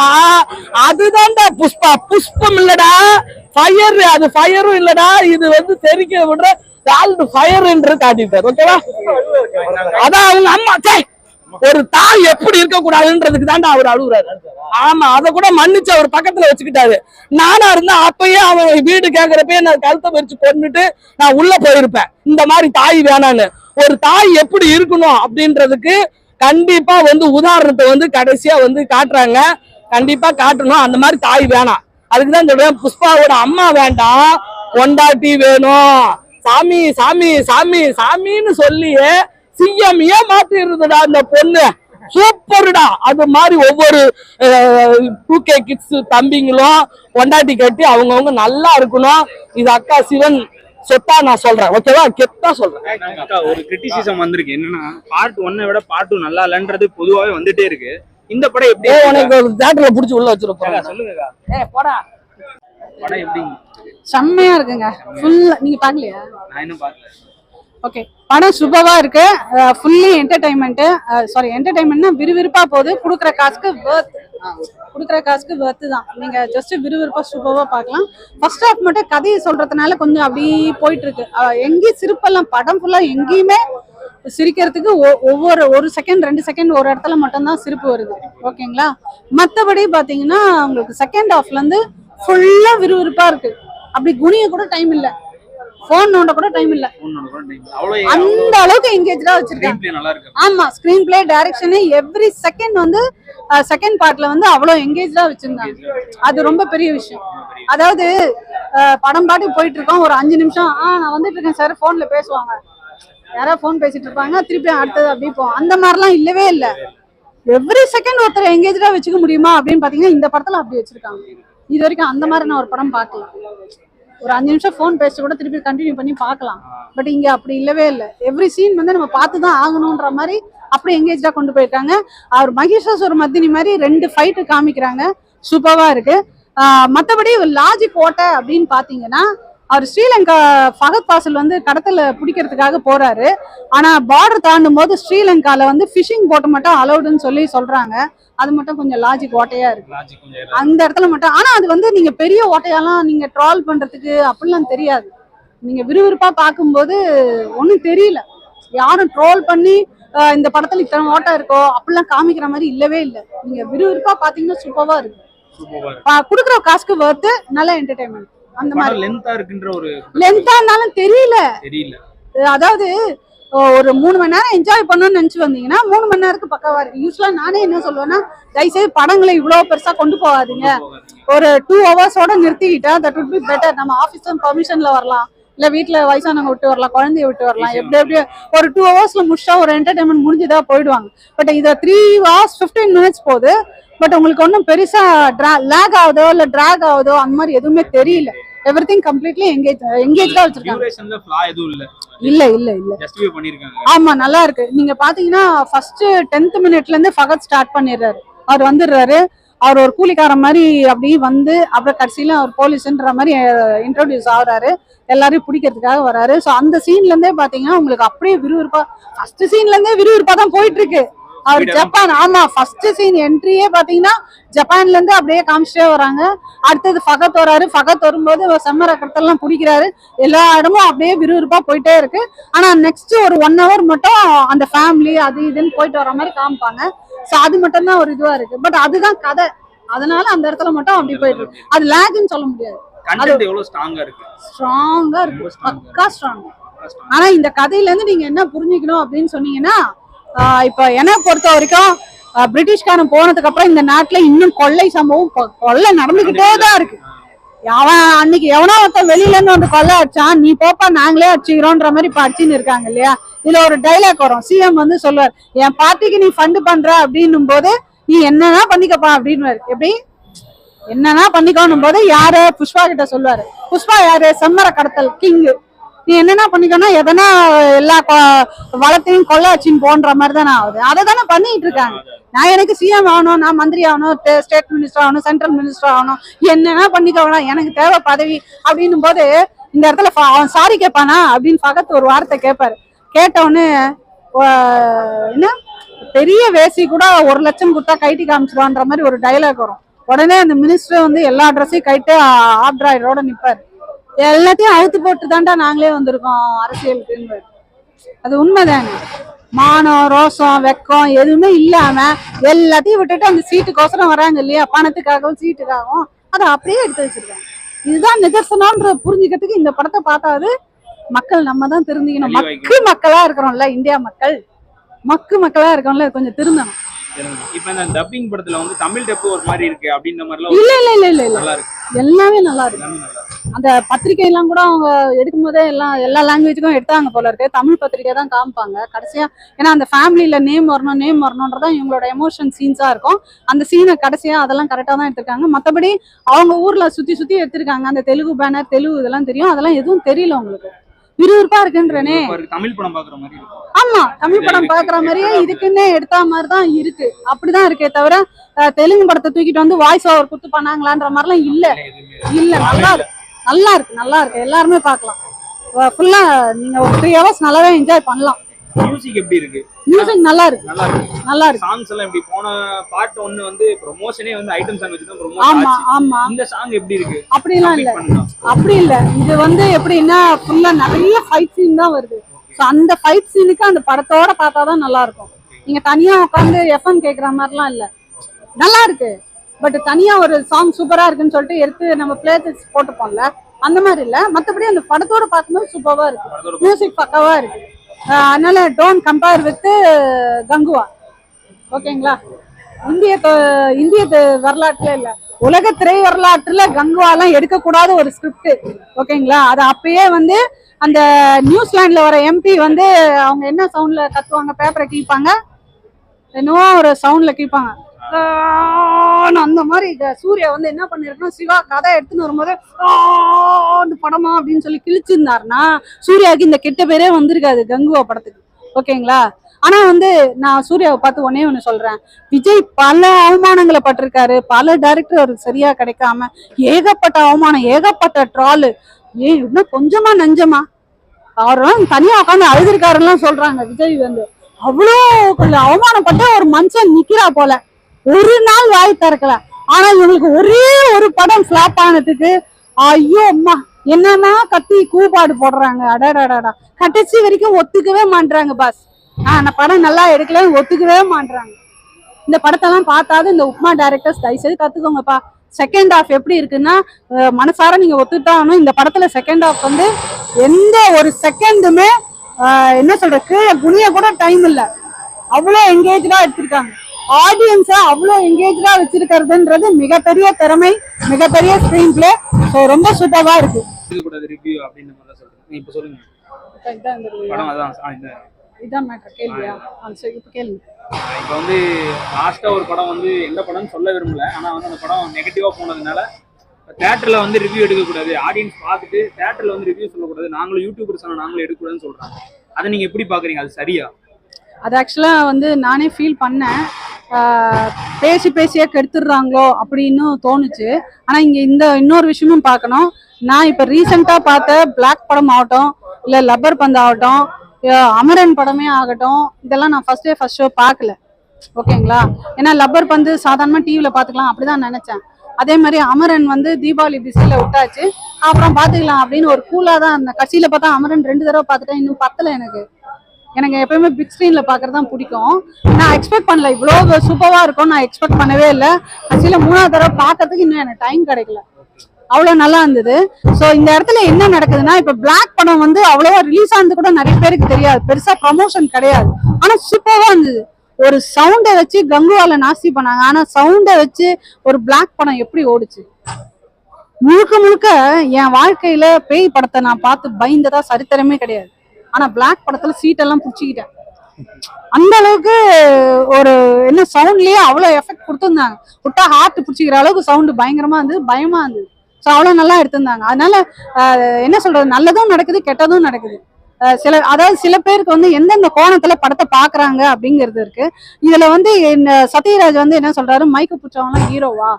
அதுதான்டா புஷ்பா. புஷ்பம் இல்லடா, ஃபயர். அது ஃபயரும் இல்லடா, இது வந்து தெரிக்க விடுற ஃபயர் என்று காட்டிட்டார். ஓகேவா? அதான் அவங்க அம்மா ஒரு தாய் எப்படி இருக்க கூடாதுன்றதுக்கு தாண்டா அவர் அழுகுறாரு. ஆமா, அத கூட மன்னிச்சு அவர் பக்கத்துல வச்சுக்கிட்டாரு. நானா இருந்தா அப்பயே அவன் வீடு கேக்குறப்ப நான் கழுத்தை பறிச்சு கொண்டுட்டு நான் உள்ள போயிருப்பேன். இந்த மாதிரி தாய் வேணான்னு. ஒரு தாய் எப்படி இருக்கணும் அப்படின்றதுக்கு கண்டிப்பா வந்து உதாரணத்தை வந்து கடைசியா வந்து காட்டுறாங்க. கண்டிப்பா காட்டணும். அந்த மாதிரி தாய் வேணாம். அதுக்குதான் சொல்றேன், புஷ்பாவோட அம்மா வேண்டாம், பொண்டாட்டி வேணும். சாமி சாமி சாமி சாமின்னு சொல்லியே சிஎம்ஏ மாத்தி இருந்தடா அந்த பொண்ணு. சூப்பர்டா. அது மாதிரி ஒவ்வொரு 2K கிட்ஸ் தம்பிங்களும் பொண்டாட்டி கட்டி அவங்கவுங்க நல்லா இருக்கணும். இது அக்கா சிவன் சொத்தா நான் சொல்றேன். ஓகேவா? கெத்தா சொல்றேன். ஒரு கிரிட்டிசிசம் வந்திருக்கு. என்னன்னா பார்ட் 1 விட பார்ட் 2 நல்லா இல்லன்றது பொதுவாவே வந்துட்டே இருக்கு. இந்த படம் எப்படி? உனக்கு ஒரு தியேட்டர்ல புடிச்சு உள்ள வச்சிருப்போம். சொல்லுங்க. போடா. படம் எப்படி? செம்மையா இருக்குங்க. ஃபுல்லா நீங்க பாக்கலையா? நான் இன்னும் பார்க்கல. ஓகே, படம் சூப்பரா இருக்கு. Fully entertainment. சாரி, என்டர்டைன்மெண்ட்னா விறுவிறுப்பா போகுது. கொடுக்குற காசுக்கு வர்த்து தான். நீங்க ஜஸ்ட் விறுவிறுப்பா சூப்பரா பார்க்கலாம். ஃபர்ஸ்ட் ஹாஃப் மட்டும் கதையை சொல்றதுனால கொஞ்சம் அப்படி போயிட்டு இருக்கு. எங்கேயும் சிரிப்பெல்லாம் படம் ஃபுல்லா எங்கேயுமே சிரிக்கிறதுக்கு ஒரு செகண்ட் 2 செகண்ட் ஒரு இடத்துல மட்டும்தான் சிரிப்பு வருது. ஓகேங்களா? மற்றபடி பாத்தீங்கன்னா உங்களுக்கு செகண்ட் ஹாஃப்ல இருந்து ஃபுல்லா விறுவிறுப்பா இருக்கு. அப்படி குனிய கூட டைம் இல்ல, போன் நோண்ட கூட டைம் இல்ல. அந்த அளவுக்கு எங்கேஜா வச்சிருக்காங்க. ஆமா, screen play, direction, every second வந்து செகண்ட் பார்ட்ல வந்து அவ்வளவு எங்கேஜா வச்சிருந்தாங்க. அது ரொம்ப பெரிய விஷயம். அதாவது படம் பாட்டுக்கு போயிட்டு இருக்கோம், ஒரு 5 நிமிஷம் நான் வந்துட்டு இருக்கேன் சார் போன்ல பேசுவாங்க, யாராவது போன் பேசிட்டு இருப்பாங்க, திருப்பி அடுத்தது அப்படி போவோம். அந்த மாதிரிலாம் இல்லவே இல்லை. எவ்ரி செகண்ட் ஒருத்தர் எங்கேஜா வச்சுக்க முடியுமா அப்படின்னு பாத்தீங்கன்னா இந்த படத்துல அப்படி வச்சிருக்காங்க. இது வரைக்கும் அந்த மாதிரி நான் ஒரு படம் பார்க்கல. ஒரு 5 நிமிஷம் போன் பேசிட்டு கூட திருப்பி கண்டினியூ பண்ணி பார்க்கலாம். பட் இங்க அப்படி இல்லவே இல்லை. எவ்ரி சீன் வந்து நம்ம பார்த்துதான் ஆகணும்ன்ற மாதிரி அப்படி எங்கேஜா கொண்டு போயிருக்காங்க. அவர் மகேஷாசுர மத்தினி மாதிரி 2 ஃபைட்டு காமிக்கிறாங்க. சூப்பரா இருக்கு. மற்றபடி லாஜிக் ஓட்ட அப்படின்னு பாத்தீங்கன்னா, அவர் ஸ்ரீலங்கா ஃபகத் பாசில் வந்து கடத்தல பிடிக்கிறதுக்காக போறாரு. ஆனா பார்டர் தாண்டும் போது ஸ்ரீலங்கால வந்து ஃபிஷிங் போட்டு மட்டும் அலௌடுன்னு சொல்றாங்க. அது மட்டும் கொஞ்சம் லாஜிக் ஓட்டையா இருக்கு அந்த இடத்துல மட்டும். ஆனா அது வந்து நீங்க பெரிய ஓட்டையெல்லாம் நீங்க ட்ரால் பண்றதுக்கு அப்படிலாம் தெரியாது. நீங்க விறுவிறுப்பா பார்க்கும்போது ஒன்னும் தெரியல. யாரும் ட்ரோல் பண்ணி இந்த படத்துல இத்தனை ஓட்டை இருக்கோ அப்படிலாம் காமிக்கிற மாதிரி இல்லவே இல்லை. நீங்க விறுவிறுப்பா பாத்தீங்கன்னா சூப்பரா இருக்கு. குடுக்குற காசுக்கு வர்த்து, நல்ல என்டர்டைன்மெண்ட். அந்த மாதிரி லென்த்தா இருந்தாலும் தெரியல. அதாவது ஒரு 3 மணி நேரம் என்ஜாய் பண்ணணும்னு நினைச்சு வந்தீங்கன்னா 3 மணி நேரத்துக்கு பக்கவா இருக்கு. யூஸ்வலா நானே என்ன சொல்லுவேன்னா, தயவுசெய்து படங்களை இவ்வளவு பெருசா கொண்டு போகாதீங்க, ஒரு 2 ஹவர்ஸோட நிறுத்திக்கிட்டா தட் வுட் பி பெட்டர். நம்ம ஆபீஸ் பர்மிஷன்ல வரலாம், இல்ல வீட்டுல வயசானவங்க விட்டு வரலாம், குழந்தைய விட்டு வரலாம். எப்படி ஒரு 2 ஹவர்ஸ்ல முடிச்சா ஒரு என்டர்டைன்மெண்ட் முடிஞ்சுதா போயிடுவாங்க. பட் இதை 3 hours 15 minutes போகுது. பட் உங்களுக்கு ஒன்றும் பெருசா லேக் ஆகுதோ இல்ல டிராக் ஆகுதோ அந்த மாதிரி எதுவுமே தெரியல. எவ்ரிதிங் கம்ப்ளீட்லி எங்கேஜ் தான் வச்சிருக்காங்க. இல்ல ஆமா, நல்லா இருக்கு. நீங்க பாத்தீங்கன்னா ஃபர்ஸ்ட் 10th மினிட்ல இருந்து ஃபகத் ஸ்டார்ட் பண்ணிடுறாரு. அவர் வந்துடுறாரு. அவர் ஒரு கூலிக்கார மாதிரி அப்படி வந்து அப்புறம் கடைசியில அவர் போலீஸ்ன்ற மாதிரி இன்ட்ரோடியூஸ் ஆகுறாரு. எல்லாரையும் பிடிக்கிறதுக்காக வராரு. ஸோ அந்த சீன்ல இருந்தே பாத்தீங்கன்னா உங்களுக்கு அப்படியே விறுவிறுப்பா, ஃபர்ஸ்ட் சீன்ல இருந்தே விறுவிறுப்பா தான் போயிட்டு இருக்கு. அவர் ஜப்பான், ஆமா ஃபர்ஸ்ட் சீன் என்ட்ரியே பாத்தீங்கன்னா ஜப்பான்ல இருந்து அப்படியே காமிச்சிட்டே வராங்க. அடுத்தது ஃபகத் வராரு. ஃபகத் வரும்போது செம்ம ரக்கத்தெல்லாம் பிடிக்கிறாரு. எல்லா இடமும் அப்படியே விறுவிறுப்பா போயிட்டே இருக்கு. ஆனா நெக்ஸ்ட் ஒரு 1 hour மட்டும் அந்த ஃபேமிலி அது இதுன்னு போயிட்டு வர மாதிரி காமிப்பாங்க. சோ அது மட்டும் தான் ஒரு இதுவா இருக்கு. பட் அதுதான் கதை, அதனால அந்த இடத்துல மட்டும் அப்படி போயிட்டு இருக்கு. அது லேக்னு சொல்ல முடியாது. கண்டென்ட் எவ்வளவு ஸ்ட்ராங்கா இருக்கு? ஸ்ட்ராங்கா இருக்கு, பக்கா ஸ்ட்ராங். ஆனா இந்த கதையில இருந்து நீங்க என்ன புரிஞ்சுக்கணும் அப்படின்னு சொன்னீங்கன்னா, இப்ப என்னை பொறுத்த வரைக்கும் பிரிட்டிஷ்காரன் போனதுக்கு அப்புறம் இந்த நாட்டுல இன்னும் கொள்ளை சம்பவம் கொள்ளை நடந்துகிட்டே தான் இருக்கு. அவன் அன்னைக்கு எவனோ ஒருத்தன் வெளியில இருந்து வந்து கொள்ளை அடிச்சான், நீ போப்பா நாங்களே அடிச்சுக்கிறோன்ற மாதிரி இப்ப அடிச்சுன்னு இருக்காங்க இல்லையா. இதுல ஒரு டைலாக் வரும், சிஎம் வந்து சொல்லுவார், என் பார்ட்டிக்கு நீ ஃபண்ட் பண்ற அப்படின்னும் போது நீ என்னன்னா பண்ணிக்கப்பா அப்படின்னு. எப்படி என்னன்னா பண்ணிக்கணும் போது யாரு புஷ்பா கிட்ட சொல்லுவாரு. புஷ்பா யாரு? செம்மர கடத்தல் கிங்கு. நீ என்னன்னா பண்ணிக்கணும், எதனா எல்லா வளத்தையும் கொள்ள வச்சின்னு போன்ற மாதிரி தானே ஆகுது. அதை தானே பண்ணிட்டு இருக்காங்க. நான் எனக்கு சிஎம் ஆகணும், நான் மந்திரி ஆகணும், ஸ்டேட் மினிஸ்டர் ஆகணும், சென்ட்ரல் மினிஸ்டர் ஆகணும், என்னன்னா பண்ணிக்க வேணாம், எனக்கு தேவை பதவி அப்படின்னும் போது இந்த இடத்துல அவன் சாரி கேட்பானா அப்படின்னு ஃபகத் ஒரு வார்த்தை கேட்பாரு. கேட்டவொன்னு என்ன பெரிய வேசி கூட 1 லட்சம் கொடுத்தா கைட்டி காமிச்சிருவான்ற மாதிரி ஒரு டைலாக் வரும். உடனே அந்த மினிஸ்டர் வந்து எல்லா ட்ரெஸ்ஸையும் கைட்டு ஆப்ட்ராய்டரோட நிப்பாரு. எல்லாத்தையும் அவுத்து போட்டு தாண்டா நாங்களே வந்திருக்கோம் அரசியலுக்கு. அது உண்மைதானே. மானம் ரோசம் வெக்கம் எதுவுமே இல்லாம எல்லாத்தையும் விட்டுட்டு அந்த சீட்டுக்கோசரம் வராங்க இல்லையா, பணத்துக்காகவும் சீட்டுக்காகவும் அதை அப்படியே எடுத்து வச்சிருக்காங்க. இதுதான் நிதர்சனம்ன்ற புரிஞ்சுக்கிறதுக்கு இந்த படத்தை பார்த்தாது மக்கள் நம்ம தான் திருந்திக்கணும். மக்களா இருக்கிறோம்ல, இந்தியா மக்கள் மக்களா இருக்கோம்ல, கொஞ்சம் திருந்தணும். இப்ப இந்த டப்பிங் படத்துல வந்து தமிழ் டப்பு ஒரு மாதிரி இருக்கு அப்படின்ற மாதிரி இல்ல இல்ல இல்ல இல்ல இல்ல எல்லாமே நல்லா இருக்கு. அந்த பத்திரிகை எல்லாம் கூட அவங்க எடுக்கும் போதே எல்லா லாங்குவேஜுக்கும் எடுத்தாங்க போல இருக்கு. தமிழ் பத்திரிகை தான் காமிப்பாங்க கடைசியா. ஏன்னா அந்த ஃபேமிலியில நேம் வரணும்ன்றதான் இவங்களோட எமோஷன் சீன்ஸா இருக்கும். அந்த சீனை கடைசியா அதெல்லாம் கரெக்டா தான் எடுத்திருக்காங்க. மத்தபடி அவங்க ஊர்ல சுத்தி எடுத்திருக்காங்க. அந்த தெலுங்கு பேனர் தெலுங்கு இதெல்லாம் தெரியும், அதெல்லாம் எதுவும் தெரியல உங்களுக்கு. விறுவிறுப்பா இருக்குன்றனே. தமிழ் படம் பாக்குற மாதிரி இருக்கு. ஆமா தமிழ் படம் பாக்குற மாதிரியே இதுக்குன்னே எடுத்த மாதிரிதான் இருக்கு. அப்படிதான் இருக்கே தவிர தெலுங்கு படத்தை தூக்கிட்டு வந்து வாய்ஸ் ஓவர் குத்து பண்ணாங்களான்ற மாதிரிலாம் இல்ல. நல்லா இருக்கு எல்லாருமே பார்க்கலாம். ஃபுல்லா நீங்க ஒரு 3 hours நல்லாவே என்ஜாய் பண்ணலாம். மியூசிக் எப்படி இருக்கு? மியூசிக் நல்லா இருக்கு. சாங்ஸ் எல்லாம் எப்படி? போன பார்ட் 1 வந்து ப்ரமோஷனே வந்து ஐட்டம் சாங் வச்சு தான் ப்ரமோஷன் ஆமா ஆச்சு. ஆமா. இந்த சாங் எப்படி இருக்கு? அப்படிலாம் இல்ல, அப்படி இல்ல. இது வந்து எப்படின்னா ஃபுல்லா நிறைய ஃபைட் சீன் தான் வருது. சோ அந்த ஃபைட் சீனுக்கு அந்த படத்தோட பார்த்தாதான் நல்லா இருக்கும். நீங்க தனியா உட்காந்து எஃப்எம் கேக்குற மாதிரிலாம் இல்ல. நல்லா இருக்கு, பட் தனியா ஒரு சாங் சூப்பரா இருக்குன்னு சொல்லிட்டு எடுத்து நம்ம பிளேலிஸ்ட் போட்டுப்போம்ல, அந்த மாதிரி இல்ல. மத்தபடி அந்த படத்தோட பார்க்கும்போது சூப்பரா இருக்கு, மியூசிக் பக்காவா இருக்கு. அதனால டோன்ட் கம்பேர் வித் கங்குவா. ஓகேங்களா? இந்திய வரலாற்றுல இல்ல, உலக திரை வரலாற்றுல கங்குவாலாம் எடுக்கக்கூடாத ஒரு ஸ்கிரிப்ட். ஓகேங்களா? அது அப்பயே வந்து அந்த நியூசிலாந்துல வர எம்பி வந்து அவங்க என்ன சவுண்ட்ல கத்துவாங்க, பேப்பரை கீப்பாங்க, என்னவோ ஒரு சவுண்ட்ல கீப்பாங்க. அந்த மாதிரி சூர்யா வந்து என்ன பண்ணிருக்கணும், சிவா கதை எடுத்துன்னு வரும்போது அந்த படமா அப்படின்னு சொல்லி கிழிச்சிருந்தாருன்னா சூர்யாவுக்கு இந்த கெட்ட பேரே வந்திருக்காது கங்குவா படத்துக்கு. ஓகேங்களா? ஆனா வந்து நான் சூர்யாவை பார்த்து ஒண்ணு சொல்றேன், விஜய் பல அவமானங்களை பட்டிருக்காரு. பல டைரக்டர் அவருக்கு சரியா கிடைக்காம ஏகப்பட்ட அவமானம், ஏகப்பட்ட ட்ராலு. இன்னும் கொஞ்சமா நஞ்சமா அவரெல்லாம் தனியா உட்காந்து அழுதுருக்காருலாம் சொல்றாங்க. விஜய் வந்து அவ்வளோ கொஞ்சம் அவமானப்பட்ட ஒரு மனுஷன் நிக்கிறா போல, ஒரு நாள் வாய் திறக்கல. ஆனா இவங்களுக்கு ஒரே ஒரு படம் ஃபிளாப் ஆனதுக்கு ஐயோ அம்மா என்னன்னா கத்தி கூப்பாடு போடுறாங்க. அடடா கடைசி வரைக்கும் ஒத்துக்கவே மாட்டாங்க பாஸ். நான் படம் நல்லா எடுக்கல ஒத்துக்கவே மாட்டாங்க. இந்த படத்தெல்லாம் பார்த்தாது இந்த உப்மா டைரக்டர்ஸ் தயவுசெய்து கத்துக்கோங்கப்பா. செகண்ட் ஹாஃப் எப்படி இருக்குன்னா மனசார நீங்க ஒத்துட்டாகணும். இந்த படத்துல செகண்ட் ஹாஃப் வந்து எந்த ஒரு செகண்டுமே என்ன சொல்ற கீழே குனிய கூட டைம் இல்ல, அவ்வளோ என்கேஜா எடுத்திருக்காங்க. ஆடியன்ஸை அவ்வளோ என்கேஜா வச்சிருக்கிறதுன்றது மிகப்பெரிய திறமை, மிகப்பெரிய ஸ்கிரீன் பிளே. ஸோ ரொம்ப சூப்பரா இருக்கு. ரிவ்யூ அப்படின்னு சொல்றேன். இப்ப சொல்லுங்க. படம் அதான் இதான் மேட்டர். கேள்வியா? இப்ப கேளுங்க. இப்ப வந்து லாஸ்டா ஒரு படம் வந்து எந்த படம்னு சொல்ல விரும்பல, ஆனா வந்து அந்த படம் நெகட்டிவா போனதுனால தியேட்டர்ல வந்து ரிவ்யூ எடுக்கக்கூடாது, ஆடியன்ஸ் பார்த்துட்டு தியேட்டர்ல வந்து ரிவ்யூ சொல்லக்கூடாது, நாங்களும் யூடியூபர் சொன்னா நாங்களும் எடுக்கக்கூடாதுன்னு சொல்றாங்க. அதை நீங்க எப்படி பாக்குறீங்க? அது சரியா? அது ஆக்சுவலா வந்து நானே ஃபீல் பண்ணேன். பேசியே கெடுத்துடுறாங்களோ அப்படின்னு தோணுச்சு. ஆனா இங்க இன்னொரு விஷயமும் பார்க்கணும். நான் இப்ப ரீசெண்டா பார்த்த பிளாக் படம் ஆகட்டும், இல்ல லப்பர் பந்து ஆகட்டும், அமரன் படமே ஆகட்டும், இதெல்லாம் நான் ஃபர்ஸ்ட் ஷோ பார்க்கல. ஓகேங்களா. ஏன்னா லப்பர் பந்து சாதாரணமா டிவில பாத்துக்கலாம் அப்படிதான் நினைச்சேன். அதே மாதிரி அமரன் வந்து தீபாவளி பிஸியில விட்டாச்சு, அப்புறம் பாத்துக்கலாம் அப்படின்னு ஒரு கூலா தான் இருந்தேன். கட்சியில பார்த்தா அமரன் 2 தடவை பார்த்துட்டேன், இன்னும் பத்தல எனக்கு. எனக்கு எப்பயுமே பிக் ஸ்க்ரீன்ல பாக்குறது தான் பிடிக்கும். நான் எக்ஸ்பெக்ட் பண்ணல இவ்வளோ சூப்பரா இருக்கும், நான் எக்ஸ்பெக்ட் பண்ணவே இல்லை. கட்சியில 3வது தடவை பார்க்கறதுக்கு இன்னும் எனக்கு டைம் கிடைக்கல, அவ்வளவு நல்லா இருந்தது. சோ இந்த இடத்துல என்ன நடக்குதுன்னா, இப்ப பிளாக் படம் வந்து அவ்வளவா ரிலீஸ் ஆனது கூட நிறைய பேருக்கு தெரியாது, பெருசா ப்ரமோஷன் கிடையாது, ஆனா சூப்பரா இருந்தது. ஒரு சவுண்டை வச்சு கங்குவால நாஸ்தி பண்ணாங்க, ஆனா சவுண்டை வச்சு ஒரு பிளாக் படம் எப்படி ஓடுச்சு. முழுக்க முழுக்க என் வாழ்க்கையில பேய் படத்தை நான் பார்த்து பயந்ததா சரித்திரமே கிடையாது. ஆனா பிளாக் படத்துல சீட்டெல்லாம் புடிச்சுக்கிட்டேன். அந்த அளவுக்கு ஒரு என்ன சவுண்ட்லயே அவ்வளவு எஃபெக்ட் கொடுத்துருந்தாங்க. விட்டா ஹார்ட் பிடிச்சிக்கிற அளவுக்கு சவுண்டு பயங்கரமா இருந்தது, பயமா இருந்தது. ஸோ அவ்வளவு நல்லா எடுத்திருந்தாங்க. அதனால என்ன சொல்றது, நல்லதும் நடக்குது கெட்டதும் நடக்குது. அதாவது சில பேருக்கு வந்து எந்தெந்த கோணத்துல படத்தை பாக்குறாங்க அப்படிங்கிறது இருக்கு. இதுல வந்து சத்யராஜ் வந்து என்ன சொல்றாரு, மைக்கு பிடிச்சவங்களாம் ஹீரோவா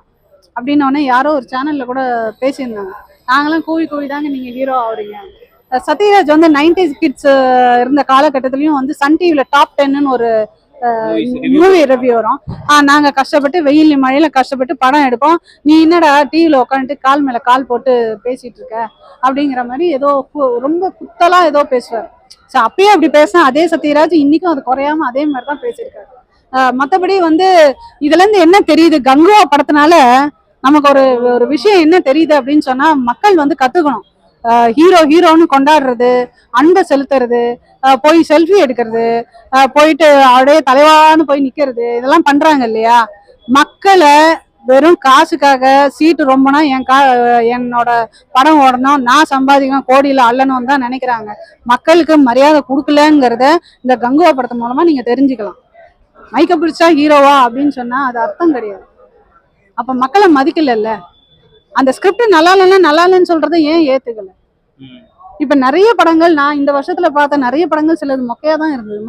அப்படின்னோடனே யாரோ ஒரு சேனல்ல கூட பேசியிருந்தாங்க, நாங்களாம் கூவி கூவி தாங்க நீங்க ஹீரோ ஆகுறீங்க. சத்யராஜ் வந்து 90s கிட்ஸ் இருந்த காலகட்டத்திலயும் வந்து சன் டிவில டாப் 10ன்னு ஒரு மூவி ரிவ்யூ வரும். நாங்க கஷ்டப்பட்டு வெயில் மழையில கஷ்டப்பட்டு படம் எடுப்போம், நீ என்னடா டிவில உட்காந்துட்டு கால் மேல கால் போட்டு பேசிட்டு இருக்க அப்படிங்கிற மாதிரி ஏதோ ரொம்ப குத்தலா ஏதோ பேசுவார். ஸோ அப்பயே அப்படி பேசினா அதே சத்யராஜ் இன்னைக்கும் அது குறையாம அதே மாதிரிதான் பேசியிருக்காரு. மற்றபடி வந்து இதுல இருந்து என்ன தெரியுது, கங்குவா படத்தினால நமக்கு ஒரு விஷயம் என்ன தெரியுது அப்படின்னு சொன்னா, மக்கள் வந்து கத்துக்கணும். ஹீரோன்னு கொண்டாடுறது, அன்பை செலுத்துறது, போய் செல்ஃபி எடுக்கிறது, போயிட்டு அப்படியே தலைவான்னு போய் நிக்கிறது, இதெல்லாம் பண்றாங்க இல்லையா. மக்களை வெறும் காசுக்காக சீட்டு ரொம்பனா என்னோட படம் ஓடணும், நான் சம்பாதிக்கணும், கோடியில அள்ளணும் தான் நினைக்கிறாங்க. மக்களுக்கு மரியாதை கொடுக்கலங்கிறத இந்த கங்குவா படத்து மூலமா நீங்க தெரிஞ்சுக்கலாம். மைக்க பிடிச்சா ஹீரோவா அப்படின்னு சொன்னா அது அர்த்தம் கிடையாது. அப்ப மக்களை மதிக்கல. அந்த ஸ்கிரிப்ட் நல்லா இல்லைன்னு சொல்றதை ஏன் ஏத்துக்கல. இப்ப நிறைய படங்கள் நான் இந்த வருஷத்துல பார்த்த நிறைய படங்கள் சிலது மொக்கையா தான் இருந்தது.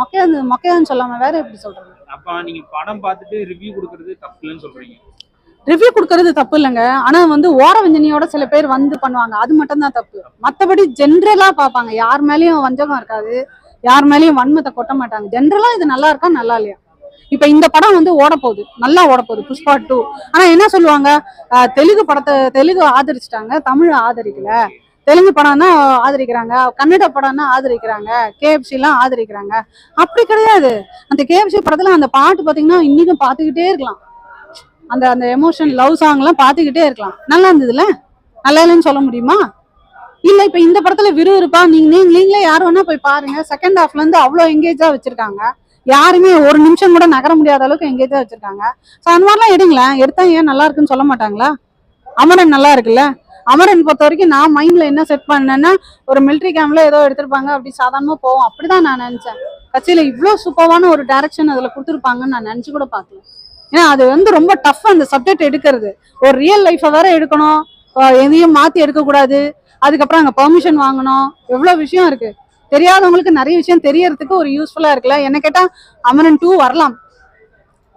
மொக்கையான்னு சொல்லாம வேற எப்படி சொல்றது. அப்ப நீங்க படம் பார்த்துட்டு ரிவ்யூ கொடுக்கறது தப்பு இல்லைன்னு சொல்றீங்க? ரிவ்யூ கொடுக்கறது தப்பு இல்லைங்க, ஆனா வந்து ஓர வஞ்சனையோட சில பேர் வந்து பண்ணுவாங்க, அது மட்டும் தான் தப்பு. மத்தபடி ஜென்ரலா பார்ப்பாங்க, யார் மேலயும் வஞ்சகம் இருக்காது, யார் மேலயும் வன்மத்தை கொட்ட மாட்டாங்க. ஜென்ரலா இது நல்லா இருக்கா நல்லா இல்லையா. இப்ப இந்த படம் வந்து நல்லா ஓட போகுது புஷ்பா 2. ஆனா என்ன சொல்லுவாங்க, தெலுங்கு ஆதரிச்சிட்டாங்க, தமிழ் ஆதரிக்கல. தெலுங்கு படம் தான் ஆதரிக்கிறாங்க, கன்னட படம் தான் ஆதரிக்கிறாங்க, KFC எல்லாம் ஆதரிக்கிறாங்க. அப்படி கிடையாது. அந்த KFC படத்துல அந்த பாட்டு பாத்தீங்கன்னா இன்னைக்கும் பாத்துக்கிட்டே இருக்கலாம். அந்த எமோஷன் லவ் சாங் எல்லாம் பாத்துக்கிட்டே இருக்கலாம். நல்லா இருந்ததுல, நல்லா இல்லைன்னு சொல்ல முடியுமா? இல்ல இப்ப இந்த படத்துல விறுவிறுப்பா நீங்களே யாரு வேணா போய் பாருங்க. செகண்ட் ஹாஃப்ல இருந்து அவ்வளவு எங்கேஜா வச்சிருக்காங்க, யாருமே ஒரு நிமிஷம் கூட நகர முடியாத அளவுக்கு எங்கேஜா வச்சிருக்காங்க. ஸோ அந்த மாதிரிலாம் எடுங்களேன், எடுத்தா ஏன் நல்லா இருக்குன்னு சொல்ல மாட்டாங்களா? அமரன் நல்லா இருக்குல்ல. அமரன் பொறுத்த வரைக்கும் நான் மைண்ட்ல என்ன செட் பண்ணேன்னா, ஒரு மிலிட்ரி கேம்ப்ல ஏதோ எடுத்திருப்பாங்க, அப்படி சாதாரணமா போவோம் அப்படிதான் நான் நினைச்சேன். கட்சியில இவ்வளவு சூப்பரான ஒரு டைரக்ஷன் அதுல கொடுத்துருப்பாங்கன்னு நான் நினைச்சு கூட பார்க்கல. ஏன்னா அது வந்து ரொம்ப டஃப் அந்த சப்ஜெக்ட் எடுக்கிறது. ஒரு ரியல் லைஃபை வேற எடுக்கணும், எதையும் மாத்தி எடுக்கக்கூடாது, அதுக்கப்புறம் அங்க பெர்மிஷன் வாங்கணும், எவ்வளவு விஷயம் இருக்கு. தெரியாதவங்களுக்கு நிறைய விஷயம் தெரியறதுக்கு ஒரு யூஸ்ஃபுல்லா இருக்குல்ல. என்ன கேட்டா அமரன் 2 வரலாம்,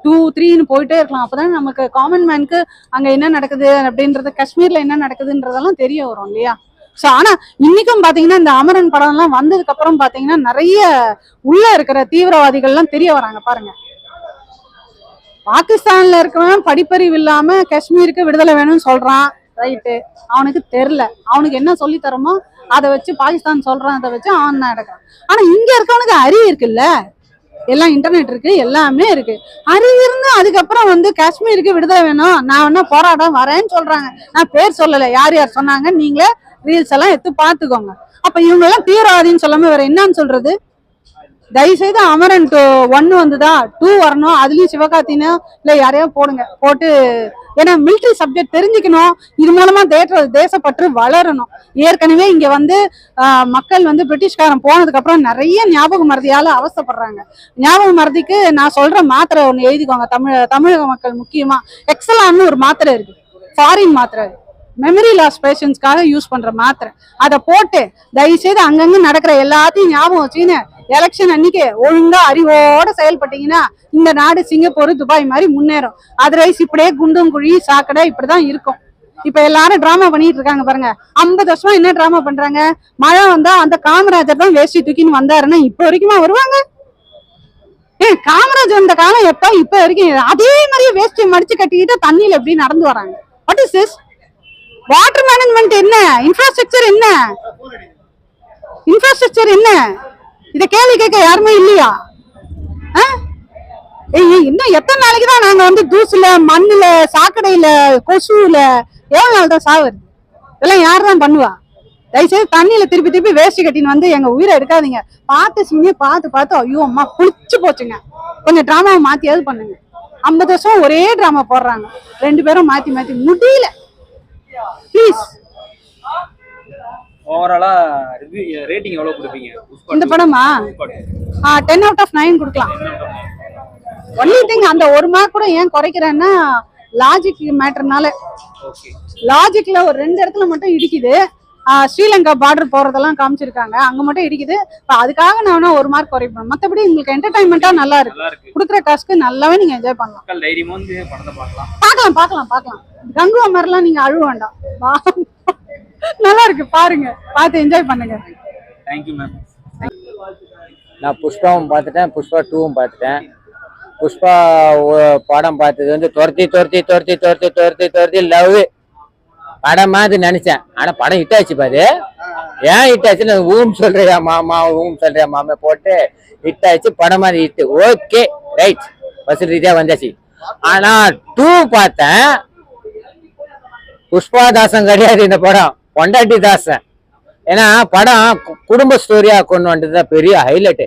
2, 3ன்னு போயிட்டே இருக்கலாம். அப்பதான் நமக்கு காமன் மேனுக்கு அங்க என்ன நடக்குது அப்படின்றது, காஷ்மீர்ல என்ன நடக்குதுன்றதெல்லாம் தெரிய வரும் இல்லையா. ஸோ ஆனா இன்னைக்கும் பாத்தீங்கன்னா இந்த அமரன் படம் எல்லாம் வந்ததுக்கு அப்புறம் பாத்தீங்கன்னா நிறைய உள்ள இருக்கிற தீவிரவாதிகள் எல்லாம் தெரிய வராங்க பாருங்க. பாகிஸ்தான்ல இருக்கிறவன் படிப்பறிவு இல்லாம காஷ்மீருக்கு விடுதலை வேணும்னு சொல்றான், ரைட்டு. அவனுக்கு தெரியல, அவனுக்கு என்ன சொல்லி தரமோ அதை வச்சு பாகிஸ்தான் சொல்றான், அதை வச்சு அவன் தான் எடுக்கிறான். ஆனா இங்க இருக்கவனுக்கு அறிவு இருக்குல்ல, எல்லாம் இன்டர்நெட் இருக்கு, எல்லாமே இருக்கு. அறிவு இருந்து அதுக்கப்புறம் வந்து காஷ்மீருக்கு விடுதலை வேணும், நான் வேணா போராட்டம் வரேன்னு சொல்றாங்க. நான் பேர் சொல்லல, யார் யார் சொன்னாங்க நீங்களே ரீல்ஸ் எல்லாம் எடுத்து பாத்துக்கோங்க. அப்ப இவங்க எல்லாம் தீவிரவாதின்னு சொல்லாம வேற என்னன்னு சொல்றது? தயவுசெய்து அமரன் 1 வந்துதா, 2 வரணும், அதுலயும் சிவகார்த்தினா இல்ல யாரையா போட்டு ஏன்னா மிலிட்ரி சப்ஜெக்ட் தெரிஞ்சுக்கணும். இது மூலமா தேசப்பற்று வளரணும். ஏற்கனவே இங்க வந்து மக்கள் வந்து பிரிட்டிஷ்காரன் போனதுக்கு அப்புறம் நிறைய ஞாபக மறதியால அவஸ்தைப்படுறாங்க. ஞாபக மறதிக்கு நான் சொல்ற மாத்திரை ஒண்ணு எழுதிக்கோங்க. தமிழக மக்கள் முக்கியமா எக்ஸலான்னு ஒரு மாத்திரை இருக்கு, ஃபாரின் மாத்திரை, மெமரி லாஸ் பேஷன்ஸ்க்காக யூஸ் பண்ற மாத்திரை. அதை போட்டு தயவுசெய்து அங்கங்க நடக்கிற எல்லாத்தையும் ஞாபகம் வச்சுன்னு எலெக்ஷன் அன்னைக்கு ஒழுங்கா அறிவோட செயல்பட்டீங்கன்னா இந்த நாடு சிங்கப்பூர், துபாய் மாதிரி முன்னேறும். அதர்வைஸ் இப்படியே குண்டும் குழி சாக்கடை இப்படிதான் இருக்கும். இப்ப எல்லாரும் டிராமா பண்ணிட்டு இருக்காங்க பாருங்க. 50 வருஷமா என்ன டிராமா பண்றாங்க? மழை வந்தா அந்த காமராஜர் தான் வேஷ்டி தூக்கின்னு வந்தாருன்னா இப்ப வரைக்குமா வருவாங்க? ஏன் காமராஜ் வந்த காலம் எப்ப இப்ப வரைக்கும் அதே மாதிரியே வேஷ்டி மடிச்சு கட்டிக்கிட்டு தண்ணியில எப்படி நடந்து வராங்க. What is this? Water management என்ன? இன்ஃப்ராஸ்ட்ரக்சர் என்ன? இன்ஃப்ராஸ்ட்ரக்சர் என்ன? இத கேள்வி கேட்க யாருமே இல்லையா? இன்னும் எத்தனை நாளைக்கு தான் நாங்க வந்து தூசுல, மண்ணுல, சாக்கடையில, கொசுல எவ்வளவு நாள் தான் சாவுறது? இதெல்லாம் யார் தான் பண்ணுவா? தயவுசெய்து தண்ணியில திருப்பி திருப்பி வேஸ்ட் கட்டின்னு வந்து எங்க உயிரை எடுக்காதீங்க. பார்த்து சீனியே பார்த்து ஐயோ அம்மா குளிச்சு போச்சுங்க. கொஞ்சம் டிராமாவை மாத்தியாவது பண்ணுங்க. 50 வருஷம் ஒரே டிராமா போடுறாங்க, 2 பேரும் மாத்தி மாத்தி முடியல. ப்ளீஸ். ஓவராலா ரிவ்யூ ரேட்டிங் எவ்வளவு கொடுப்பீங்க இந்த படமா 10 out of 9 கொடுக்கலாம். ஒன்லி திங் அந்த 1 மார்க் கூட ஏன் குறைக்கிறேன்னா லாஜிக் மேட்டர்னால. லாஜிக்ல ஒரு 2 இடத்துல மட்டும் இடிக்குது. ஸ்ரீலங்கா பார்டர் போறதெல்லாம் காமிச்சிருக்காங்க, அங்க மட்டும் இடிக்குது. அதுக்காக நான் 1 மார்க் குறைப்பேன். மத்தபடி உங்களுக்கு என்டர்டைன்மெண்டா நல்லா இருக்கு. குடுக்குற காசுக்கு நல்லாவே நீங்க என்ஜாய் பண்ணலாம். பார்க்கலாம். கங்குவா மாதிரிலாம் நீங்க அழுவ வேண்டாம். நல்லா இருக்கு, பாருங்க, பார்த்து என்ஜாய் பண்ணுங்க. Thank you ma'am. நான் புஷ்பாவும் பார்த்துட்டேன், புஷ்பா 2வும் பார்த்துட்டேன். புஷ்பா படம் பார்த்தது வந்து துரத்தி லவ் படம் மாதிரி நினைச்சேன். ஆனா படம் ஹிட் ஆச்சு. பாரு ஏன் ஹிட் ஆச்சுன்னு ஊம் சொல்றியா மாமா போட்டு ஹிட் ஆச்சு. படம் மாதிரி ஹிட். ஓகே ரைட், வசூல் ரீதியா வந்தாச்சு. ஆனா 2 பார்த்தேன். புஷ்பா தாசன் கிடையாது இந்த படம், பொண்டாட்டி தாசன். ஏன்னா படம் குடும்ப ஸ்டோரியா கொண்டு வந்ததுதான் பெரிய ஹைலைட்.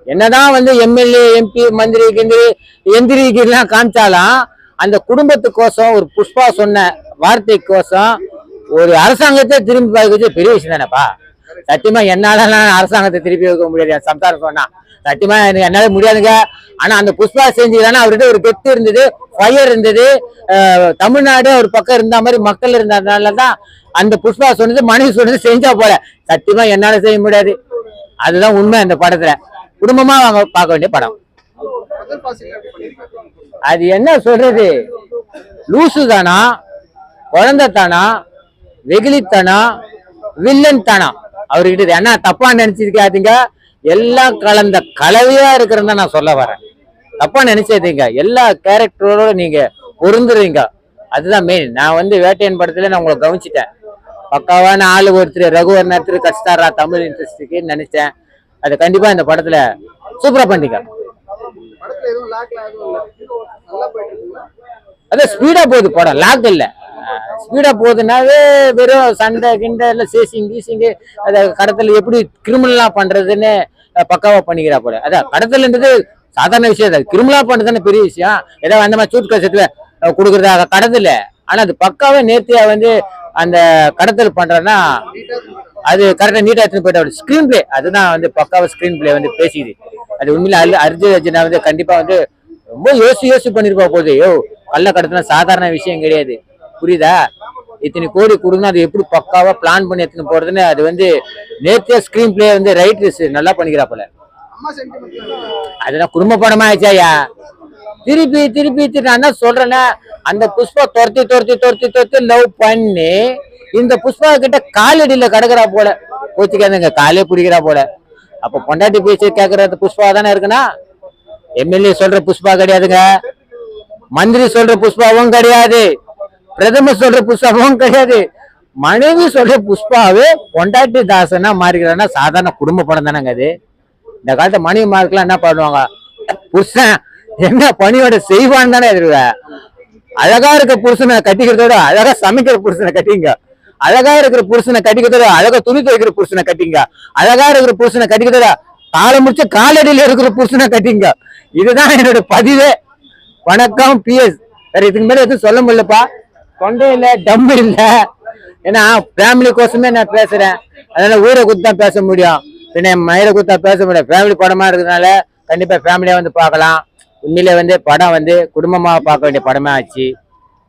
என்னதான் வந்து எம்எல்ஏ, எம்பி, மந்திரி, எந்திரிலாம் காமிச்சாலும் அந்த குடும்பத்துக்கோசம் ஒரு புஷ்பா சொன்ன வார்த்தைக்கோசம் ஒரு அரசாங்கத்தை திரும்பி பார்க்க பெரிய விஷயம் தானேப்பா. சத்தியமா என்னால அரசாங்கத்தை திருப்பி வைக்க முடியாது. சம்சாரம் சொன்னா சத்தியமா என்னால முடியாதுங்க. ஆனா அந்த புஷ்பா செஞ்சதுன்னா அவர்கிட்ட ஒரு கெத்து இருந்தது, ஃபயர் இருந்தது. தமிழ்நாடு ஒரு பக்கம் இருந்த மாதிரி மக்கள் இருந்ததுனாலதான் அந்த புஷ்பா சொன்னது, மனைவி சொன்னது செஞ்சா போல. சத்தியமா என்னால செய்ய முடியாது. அதுதான் உண்மை. அந்த படத்துல குடும்பமா அவங்க பார்க்க வேண்டிய படம். அது என்ன சொல்றது, லூசு தானா, குழந்தை தானா, வெகுளித்தானா, வில்லன் தானா அவர்கிட்ட என்ன தப்பா நினைச்சிருக்காதீங்க. எல்லாம் கலந்த கலவையா இருக்கிறதா நான் சொல்ல வரேன். தப்பா நினைச்சதுங்க. எல்லா கேரக்டரோட நீங்க பொருந்துறீங்க, அதுதான் மெயின். நான் வந்து வேட்டையன் படத்துல நான் உங்களை கவனிச்சிட்டேன். பக்காவான ஆளு ஒருத்தர் ரகுவர் நேரத்தில் கஷ்டாரா தமிழ் இண்டஸ்ட்ரிக்கு நினைச்சேன். அது கண்டிப்பா இந்த படத்துல சூப்பரா பண்ணிக்க. அதான் ஸ்பீடா போகுது படம், லாக் இல்ல. ஸ்பீடா போகுதுனாவே வெறும் சண்டை கிண்டை இல்ல சேசிங் கீசிங்கு அத கடத்தல் எப்படி கிரிமினலா பண்றதுன்னு பக்காவா பண்ணிக்கிறா போல. அதான் கடத்தல்ன்றது சாதாரண விஷயம், அது கிரிமினலா பண்றதுன்னு பெரிய விஷயம். ஏதாவது அந்த மாதிரி சூட் கசத்துல கொடுக்குறதா கடத்தல. ஆனா அது பக்காவே நேர்த்தியா வந்து அந்த கடத்தல் பண்றேன்னா அது கரெக்டா நீட்டா எடுத்துன்னு போயிட்டு ஸ்கிரீன் பிளே அதுதான் வந்து பக்காவா ஸ்கிரீன் பிளே வந்து பேசிக்குது. அது உண்மையில அர்ஜுனா வந்து கண்டிப்பா வந்து ரொம்ப யோசி பண்ணிருப்பா போகுது. கள்ள கடத்தினா சாதாரண விஷயம் கிடையாது, புரியுதா? இத்தனை கோடி கொடுக்கணும், அது எப்படி பக்காவா பிளான் பண்ணி எடுத்துன்னு போறதுன்னு அது வந்து நேர்த்தியா ஸ்கிரீன் பிளே வந்து ரைட்டர்ஸ் நல்லா பண்ணிக்கிறா போல. அதுதான் குடும்ப படமா ஆயிடுச்சாயா. திருப்பி நான் தான் சொல்றேன்னா அந்த புஷ்பா துரத்தி லவ் பண்ணி இந்த புஷ்பா கிட்ட காலடியில கிடக்குறா போல. கோச்சிக்காதுங்க, காலே பிடிக்கிறா போல. அப்ப பொண்டாட்டி பேச்சு கேட்கறது புஷ்பா தானே இருக்குன்னா, எம்எல்ஏ சொல்ற புஷ்பா கிடையாதுங்க, மந்திரி சொல்ற புஷ்பாவும் கிடையாது, பிரதமர் சொல்ற புஷ்பாவும் கிடையாது. மனைவி சொல்ற புஷ்பாவே பொண்டாட்டி தாசனா மாறிக்கிறான்னா சாதாரண குடும்ப படம் தானேங்க அது. இந்த காலத்து மனைவி மார்க்கெல்லாம் என்ன பண்ணுவாங்க, புருஷன் என்ன பணியோட செய்வான்னு தானே எதிர்வ. அழகா இருக்க புருஷனை கட்டிக்கிறதோட அழகா சமைக்கிற புருஷனை கட்டிங்க, அழகா இருக்கிற புருஷனை கட்டிக்கிறதோட அழகா துணி துவைக்கிற புருஷனை கட்டிங்க, அழகா இருக்கிற புருஷனை கட்டிக்கிறதோட காலை முடிச்ச காலடியில இருக்கிற புருஷனை கட்டிங்க. இதுதான் என்னோட பதிவே. வணக்கம் PS. வேற இதுக்கு மேல எதுவும் சொல்ல முடியலப்பா. தொண்டை இல்ல, டம்மு இல்ல. ஏன்னா ஃபேமிலி கோசமே நான் பேசுறேன். அதனால ஊரை குத்து தான் பேச முடியும், பின்ன மயிரை குத்தா பேச முடியும். ஃபேமிலி படமா இருக்கிறதுனால கண்டிப்பா ஃபேமிலியா வந்து பார்க்கலாம். உண்மையிலே வந்து படம் வந்து குடும்பமா பார்க்க வேண்டிய படமா ஆச்சு.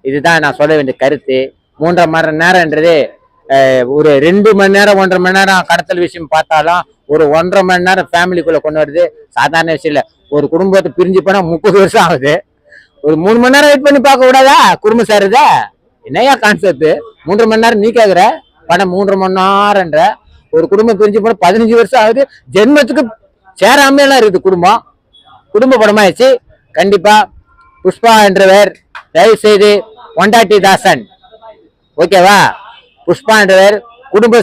இதுதான் நான் சொல்ல வேண்டிய கருத்து. 3.5 மணி நேரம்ன்றது ஒரு 2 மணி நேரம் 1.5 மணி நேரம் கடத்தல் விஷயம் பார்த்தாலும் ஒரு 1.5 மணி நேரம் ஃபேமிலிக்குள்ள கொண்டு வருது சாதாரண விஷயம் இல்லை. ஒரு குடும்பத்தை பிரிஞ்சு போனா 30 வருஷம் ஆகுது. ஒரு 3 மணி நேரம் வெயிட் பண்ணி பார்க்க கூடாதா குடும்பம் சேருதா? என்னையா கான்செப்ட்? 3.5 மணி நேரம் நீ கேக்குற, படம் 3.5 மணி நேரம்ன்ற. ஒரு குடும்பம் பிரிஞ்சு போனா 15 வருஷம் ஆகுது. ஜென்மத்துக்கு சேராமையெல்லாம் இருக்குது குடும்பம். குடும்ப படமாயிடுச்சு. கண்டிப்பா புஷ்பா என்றவர் தயவு செய்து பொண்டாட்டி தாசன், ஓகேவா? புஷ்பா என்றவர் குடும்ப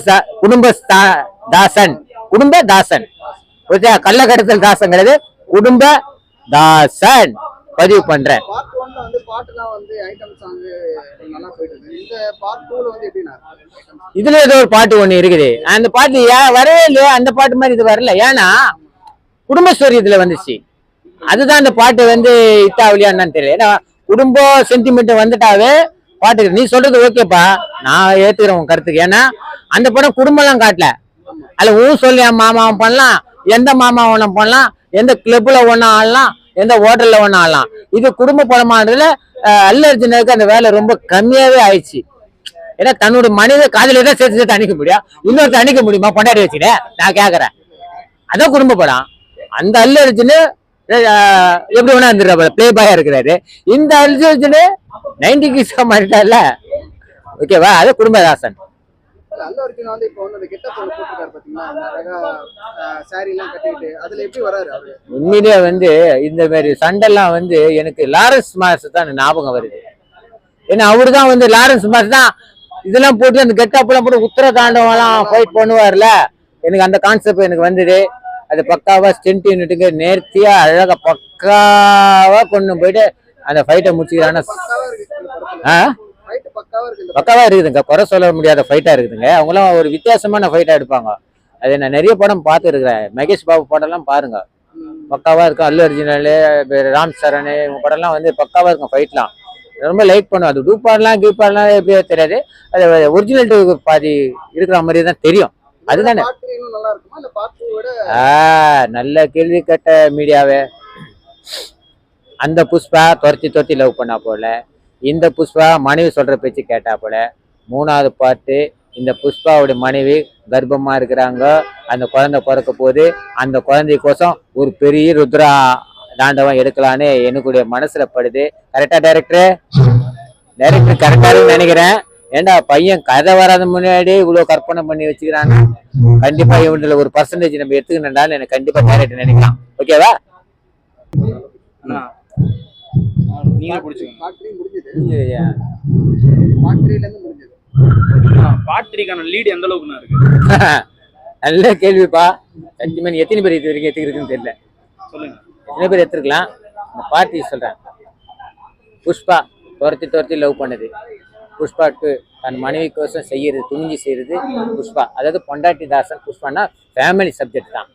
தாசன், ஓகே? கள்ளக்கடத்தல் தாசன் கிடையாது, குடும்ப தாசன். பதிவு பண்றேன். பார்ட் 1ல வந்து பாட்டுலாம் வந்து ஐட்டம் சாங் நல்லா போயிட்டு இருக்கு. இந்த பார்ட் 2ல வந்து எப்படின்னா இதுல ஏதோ ஒரு பாட்டு ஒண்ணு இருக்குது. அந்த பாட்டு வரவே இல்லையா? அந்த பாட்டு மாதிரி இது வரல. ஏன்னா குடும்ப ஸ்டோரி இதுல வந்துச்சு. அதுதான் அந்த பாட்டு வந்து இத்தாவலியா என்னன்னு தெரியல. ஏன்னா குடும்ப சென்டிமெண்ட் வந்துட்டாவே பாட்டு. நீ சொல்றது ஓகேப்பா, நான் ஏத்துக்கிறேன் உன் கருத்துக்கு. ஏன்னா அந்த படம் குடும்பம் எல்லாம் காட்டல. அதுல சொல்லி மாமாவும் பண்ணலாம், எந்த மாமாவும் பண்ணலாம், எந்த கிளப்ல ஒண்ணா ஆடலாம், எந்த ஹோட்டல்ல ஒண்ணா ஆடலாம். இது குடும்ப படமானதுல அல்லு அர்ஜுனுக்கு அந்த வேலை ரொம்ப கம்மியாவே ஆயிடுச்சு. ஏன்னா தன்னோட மனித காதல தான் சேர்த்து அணிக்க முடியும், இன்னொருத்த அணிக்க முடியுமா? கொண்டாடி வச்சுட்டு நான் கேக்குறேன். அதான் குடும்ப படம். அந்த அல்லு அர்ஜுனு எப்படி வேணா இருந்துடுற பிளே பாயா இருக்கிறாரு. இந்த அல்லு அர்ஜுனு 90 கிட்ஸா மாறிட்டார்ல, ஓகேவா? அது குடும்பதாசன். அல்லு அர்ஜுன் வந்து இப்போ வந்து அந்த கெட்டப் போட்டுருக்காரு பாத்தீங்களா, அழகா சாரி எல்லாம் கட்டிட்டு அதுல எப்படி வராரு அவரு? உண்மையிலேயே வந்து இந்த மாதிரி சண்டெல்லாம் வந்து எனக்கு லாரன்ஸ் மாஸ் தான் ஞாபகம் வருது. ஏன்னா அவரு தான் வந்து லாரன்ஸ் மாஸ் தான் இதெல்லாம் போட்டு அந்த கெட்டப் எல்லாம் போட்டு உத்தர தாண்டவெல்லாம் ஃபைட் பண்ணுவார்ல. எனக்கு அந்த கான்செப்ட் எனக்கு வந்தது. அது பக்காவா ஸ்டென்ட் யூனிட்டுங்க நேர்த்தியா அழகா பக்காவா கொண்டு போயிட்டு அந்த ஃபைட்டை முடிச்சுக்கிறான. பக்காவா இருக்குதுங்க, குறை சொல்ல முடியாத ஃபைட்டா இருக்குதுங்க. அவங்களாம் ஒரு வித்தியாசமான ஃபைட்டா எடுப்பாங்க. அது நான் நிறைய படம் பார்த்து இருக்கிறேன். மகேஷ் பாபு படம் எல்லாம் பாருங்க, பக்காவா இருக்கும். அல்லு அர்ஜுனல், ராம் சரண் இவங்க படம் எல்லாம் வந்து பக்காவா இருக்கும். ஃபைட்லாம் ரொம்ப லைக் பண்ணும். அது டூப்பாடலாம் கீப்பாடலாம் எப்படியோ தெரியாது, அது ஒரிஜினல் பாதி இருக்கிற மாதிரி தான் தெரியும். அதுதானே. நல்ல கேள்வி கேட்ட மீடியாவே. அந்த புஷ்பா துரத்தி லவ் பண்ணா போல, இந்த புஷ்பா மனைவி சொல்ற பேச்சு கேட்டா போல. 3வது பாட்டு, இந்த புஷ்பாவுடைய மனைவி கர்ப்பமா இருக்கிறாங்க, அந்த குழந்தை பிறக்க போது. அந்த குழந்தைக்கோசம் ஒரு பெரிய ருத்ரா தாண்டவம் எடுக்கலான்னு எனக்குடைய மனசுல படுது. கரெக்டா டைரக்டர் கரெக்டா நினைக்கிறேன். ஏண்டா பையன் கதை வராத முன்னாடி இவ்வளவு கற்பனை பண்ணி வச்சுக்கிறான்னு. கண்டிப்பா இவன்ல ஒரு பர்சன்டேஜ் நம்ம எடுத்துக்கணும்டான்னு எனக்கு கண்டிப்பா டைரக்டர் நினைக்கலாம். ஓகேவா? நீங்க பிடிச்சிங்க முடிஞ்சது. பார்ட் 3க்கான லீட் எந்த அளவுக்குனா இருக்கு? நல்ல கேள்விப்பா. சத்தியமா எத்தனை பேர் இது வரைக்கும் எடுத்துக்கிறதுன்னு தெரியல. சொல்லுங்க, எத்தனை பேர் எடுத்துருக்கலாம்? இந்த பார்ட்டி சொல்றேன். புஷ்பா துரத்தி லவ் பண்ணது. புஷ்பா 2 தன் மனைவிக்கோசம் செய்யறது, துணிஞ்சு செய்யறது புஷ்பா. அதாவது பொண்டாட்டி தாசன். புஷ்பான்னா ஃபேமிலி சப்ஜெக்ட் தான்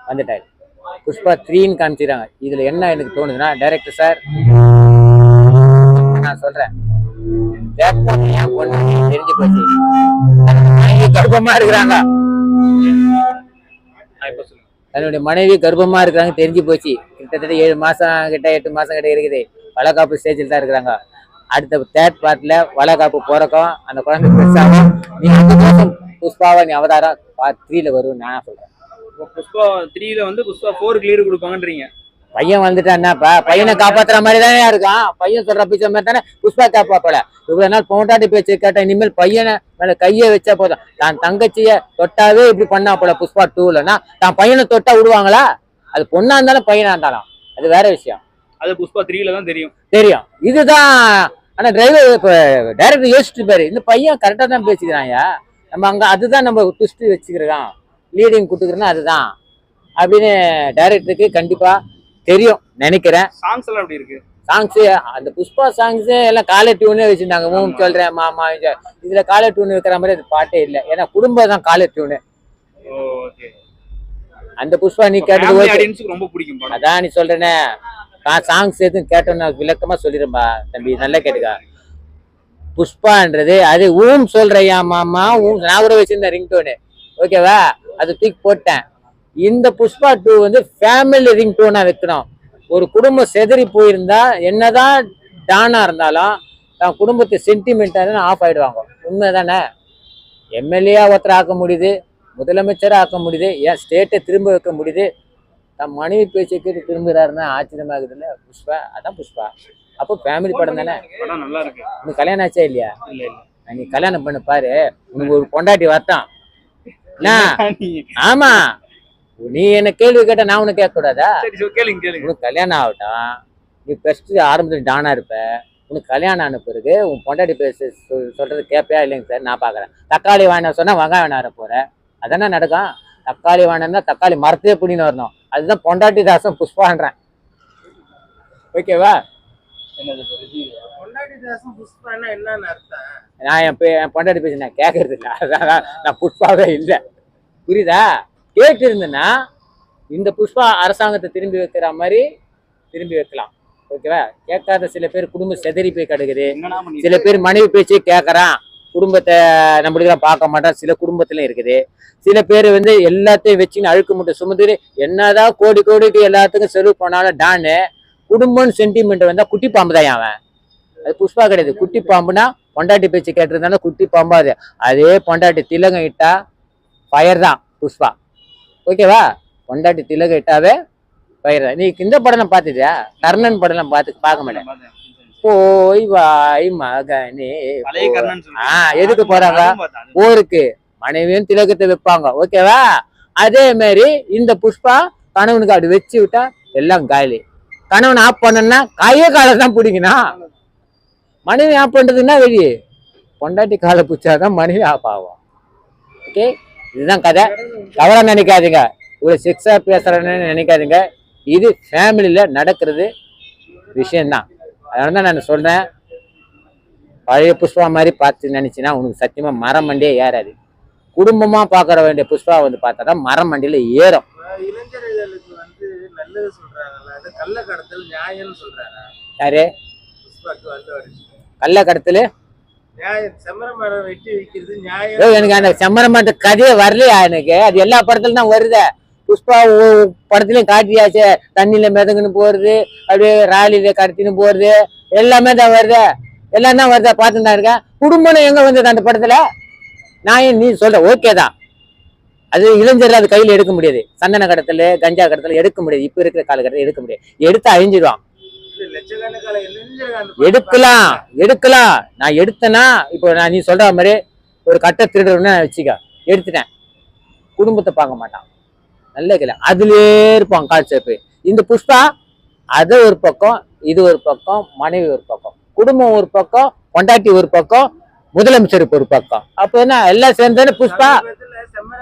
வந்துட்டாரு. புஷ்பா 3ன்னு காமிச்சிடறாங்க. இதுல என்ன எனக்கு தோணுதுன்னா, டைரக்டர் சார் நான் சொல்றேன், தெரிஞ்சு போச்சு கர்ப்பமா இருக்கிறாங்க. தன்னுடைய மனைவி கர்ப்பமா இருக்கிறாங்க தெரிஞ்சு போச்சு. கிட்டத்தட்ட 7 மாசம் கிட்ட 8 மாசம் கிட்ட இருக்குது. வளகாப்பு ஸ்டேஜில் தான் இருக்கிறாங்க. அடுத்த 3rd பார்ட்ல வளகாப்பு போறக்கும் அந்த குழந்தை பெருசாகும். நீ புஷ்பாவை நீ அவதாரம் பார்ட் 3ல வரும் நான் சொல்றேன். புஷ்பா 3ல வந்து புஷ்பா 4 கிளியர் கொடுப்பாங்கன்றீங்க. பையன் வந்துட்டான்னாப்பா பையனை காப்பாத்துற மாதிரி தானே இருக்கான். பையன் சொல்ற பேச்ச மாதிரி தானே புஷ்பா காப்பாப்பல. இவ்வளவு நாள் பொண்டாட்டி பேச்சு கேட்ட, இனிமேல் பையனை மேல கையை வச்சா போதும். தான் தங்கச்சிய தொட்டாவே இப்படி பண்ணா போல. புஷ்பா 2லன்னா தான் பையனை தொட்டா விடுவாங்களா? அது பொண்ணா இருந்தாலும் பையனா இருந்தாலும் அது வேற விஷயம். அது புஷ்பா 3ல தான் தெரியும். இதுதான். ஆனா டிரைவர் இப்ப டைரக்டர் யோசிச்சுட்டு பாரு, இந்த பையன் கரெக்டா தான் பேசிக்கிறாங்க. நம்ம அங்க அதுதான் நம்ம ட்விஸ்ட் வச்சுக்கிறோம், லீடிங் கொடுத்துக்கிறோன்னா அதுதான் அப்படின்னு டைரக்டருக்கு கண்டிப்பா தெரியும் நினைக்கிறேன். சாங்ஸ் எல்லாம் எப்படி இருக்கு? சாங்ஸ் அந்த புஷ்பா சாங்ஸ் எல்லாம் காலர் டியூனே வச்சிருந்தாங்க. சொல்றேன் மாமா, இதுல காலர் டியூன் வைக்கிற மாதிரி அது பாட்டே இல்லை. ஏன்னா குடும்பம் தான் காலர் டியூனு. அந்த புஷ்பா நீ கேட்டது ரொம்ப பிடிக்கும். அதான் நீ சொல்றேனே, சாங்ஸ் எதுவும் கேட்டோம்னா விளக்கமா சொல்லிடும்பா தம்பி, நல்லா கேட்டுக்கா. புஷ்பான்றது அது சொல்றையா மாமா, நான் கூட வச்சிருந்தேன் ரிங்டோனு, ஓகேவா? அது தூக்கி போட்டேன். இந்த புஷ்பா 2 வந்து ஃபேமிலி ரிங்டோனா வைக்கணும். ஒரு குடும்பம் செதறி போயிருந்தா என்னதான் டானா இருந்தாலும் தான் குடும்பத்தை சென்டிமெண்டா ஆஃப் ஆயிடுவாங்க. உண்மைதானே? எம்எல்ஏ ஒருத்தர் ஆக்க முடியுது, முதலமைச்சரை ஆக்க முடியுது, ஏன் ஸ்டேட்டை திரும்ப வைக்க முடியுது. தன் மனைவி பேச்சை கேட்டு திரும்புறாருன்னா ஆச்சரியமாகுது இல்ல புஷ்பா. அதான் புஷ்பா. அப்போ ஃபேமிலி படம் தானே. நல்லா இருக்கு. உனக்கு கல்யாணம் ஆச்சா இல்லையா? நீ கல்யாணம் பண்ணு பாரு, உனக்கு ஒரு பொண்டாட்டி வரட்டான். ஆமா, நீ என்ன கேள்வி கேட்ட நான் உனக்கு கேட்க கூடாதா? சரி கேளுங்க கேளுங்க. உனக்கு கல்யாணம் ஆகட்டும், நீ ஃபர்ஸ்ட் ஆரம்பத்தில் டானா இருப்ப. உனக்கு கல்யாணம் ஆன பிறகு உன் பொண்டாட்டி பேச சொல்றது கேட்பியா இல்லைங்க சார்? நான் பாக்குறேன். தக்காளி வாங்கின சொன்னா வெங்காயம் வாங்கின போற, அதானே நடக்கும். தக்காளி வாங்கினா தக்காளி மரத்தையே பிடின்னு வரணும். அதுதான் பொண்டாட்டி தாசம் புஷ்பான்றேன். ஓகேவா? பொண்டாட்டி தாசம் புஷ்பான்னா என்னன்னு அர்த்தம்? நான் என் பொண்டாட்டி பேசி நான் கேட்கறது இல்லை. அதான் நான் புஷ்பாவே இல்லை. புரியுதா? கேட்டு இருந்தேன்னா இந்த புஷ்பா அரசாங்கத்தை திரும்பி வைக்கிற மாதிரி திரும்பி வைக்கலாம். ஓகேவா? கேட்காத சில பேர் குடும்பம் செதறி போய் கிடக்குது. சில பேர் மனைவி பேச்சு கேட்கறான், குடும்பத்தை நம்மளுக்கெல்லாம் பார்க்க மாட்டான். சில குடும்பத்துல இருக்குது. சில பேர் வந்து எல்லாத்தையும் வச்சுன்னு அழுக்க மட்டும் சுமந்துட்டு என்னதான் கோடி கோடிக்கு எல்லாத்துக்கும் செலவு பண்ணாலும் டானு குடும்பம்னு சென்டிமெண்ட் வந்தா குட்டி பாம்பு தான் அவன். அது புஷ்பா கிடையாது. குட்டி பாம்புனா பொண்டாட்டி பேச்சு கேட்டிருந்தாலும் குட்டி பாம்பா அது. அதே பொண்டாட்டி திலகம் இட்டா ஃபயர் தான் புஷ்பா. ஓகேவா? பொண்டாட்டி திலகம் இட்டாவே ஃபயர் தான். நீ இந்த படம் பார்த்துட்டியா? கர்ணன் படம் பார்க்க மாட்டேன். போய் வாய் மகனே. எதுக்கு போறாங்க? போருக்கு மனைவியும் திலகத்தை வைப்பாங்க. ஓகேவா? அதே மாதிரி இந்த புஷ்பா கணவனுக்கு அப்படி வச்சு விட்டா எல்லாம் காலி. கணவன் ஆஃப் பண்ணா கைய காலை தான் பிடிக்கணும். மனைவி ஆஃப் பண்றதுன்னா வெளியே பொண்டாட்டி காலை பிடிச்சாதான் மனைவி ஆஃப் ஆகும். ஓகே, இதுதான் கதை. தவறா நினைக்காதீங்க. ஒரு செக்ஸா பேசுறேன்னு நினைக்காதீங்க. இது ஃபேமிலியில நடக்கிறது விஷயம்தான். அதனால தான் நான் சொல்றேன், பழைய புஷ்பா மாதிரி பார்த்து நினைச்சின்னா உனக்கு சத்தியமா மரம் மண்டியே ஏறாது. குடும்பமா பார்க்கற வேண்டிய புஷ்பா வந்து பார்த்தாதான் மரம் மண்டியில ஏறும். இளைஞர்களுக்கு வந்து நல்லது சொல்றாங்கல்ல, அது கள்ள கடத்தல் நியாயம்னு சொல்றாங்க. யாரு புஷ்பாக்கு வந்து கள்ள கடத்தல் நியாயம்? செம்மர மரம் வெட்டி வைக்கிறது நியாயம்? எனக்கு அந்த செம்மர மரத்து கதையே வரலையா எனக்கு? அது எல்லா படத்துல தான் வருது. புஷ்பா படத்துலயும் காட்டியாச்சு. தண்ணியில மிதங்குன்னு போறது, அப்படியே ராலியில கடத்தின்னு போறது, எல்லாமே தான் வருது. எல்லாம் தான் வருதா? பார்த்துட்டு தான் இருக்கேன். குடும்பம் எங்க வந்தது அந்த படத்துல? நான் நீ சொல்ற ஓகே தான். அது இளைஞர்கள் அது கையில எடுக்க முடியாது. சந்தன கடத்தல், கஞ்சா கடத்தல் எடுக்க முடியாது. இப்ப இருக்கிற காலகட்டத்தில் எடுக்க முடியாது. எடுத்து அழிஞ்சிடுவான். எடுக்கலாம். நான் எடுத்தேன்னா இப்போ நான் நீ சொல்ற மாதிரி ஒரு கட்டை திருடுறேன்னு நான் வச்சுக்க எடுத்துட்டேன். குடும்பத்தை பார்க்க மாட்டான். நல்ல கேள்வி. அதுலயே இருப்பான் கான்செப்ட். இந்த புஷ்பா அது ஒரு பக்கம், இது ஒரு பக்கம், மனைவி ஒரு பக்கம், குடும்பம் ஒரு பக்கம், பொண்டாட்டி ஒரு பக்கம், முதலமைச்சருக்கு ஒரு பக்கம். அப்ப என்ன எல்லாம் சேர்ந்தானே புஷ்பா. செம்மர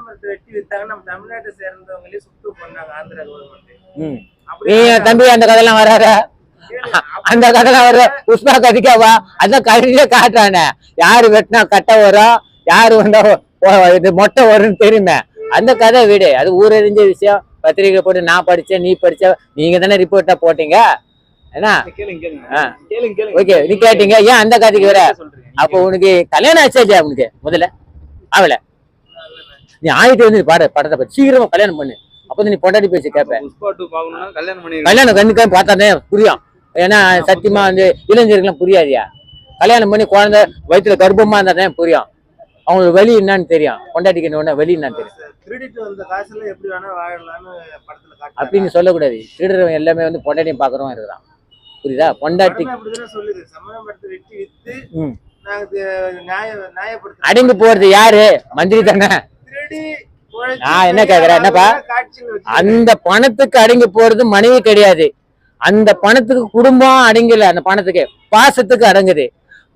மரத்தை வெட்டி வித்தாங்க. நம்ம தமிழ்நாட்டை சேர்ந்தவங்களே சுட்டு பண்ணாங்க ஆந்திரா கவர்மெண்ட். நீ தம்பி அந்த கதையெல்லாம் வராத, அந்த கதையெல்லாம் வர புஷ்பா கதிக்காவா? அதான் கதையிலே காட்டுறானே, யாரு வெட்டினா கட்டை வரும், யாரு வந்தா இது மொட்டை வரும்னு தெரியுமே. அந்த கதை வீடு அது ஊரறிஞ்ச விஷயம். பத்திரிகை போட்டு நான் படிச்சேன், நீ படிச்ச, நீங்க தானே ரிப்போர்ட்டா போட்டீங்க. என்ன ஓகே நீ கேட்டீங்க, ஏன் அந்த கதைக்கு வர? அப்போ உனக்கு கல்யாணம் ஆச்சா? உனக்கு முதல்ல அவள நீ ஆயிட்டு வந்து பாரு படத்தை பத்தி சீக்கிரமா கல்யாணம் பண்ணு. அப்ப நீ பொண்டாட்டி பேசி கேட்ப. கல்யாணம் கண்ணுக்கா பார்த்தானே புரியும். ஏன்னா சத்தியமா வந்து இளைஞர்களுக்கு புரியாதியா? கல்யாணம் பண்ணி குழந்தை வயிற்றுல கர்ப்பமா இருந்தா தான் புரியும். அவங்களுக்கு வலி என்னன்னு தெரியும். பொண்டாட்டிக்கு வலி என்னன்னு தெரியும். அப்படின்னு சொல்லக்கூடாது. திருடுறவன் எல்லாமே வந்து பொண்டாட்டியும் பாக்குறவன் இருக்கிறான். புரியுதா? பொண்டாட்டி அடங்கி போறது யாரு? மந்திரி தானே. நான் என்ன கேக்குறேன், என்னப்பா அந்த பணத்துக்கு அடங்கி போறது மனைவி கிடையாது. அந்த பணத்துக்கு குடும்பம் அடங்கல. அந்த பணத்துக்கு பாசத்துக்கு அடங்குது.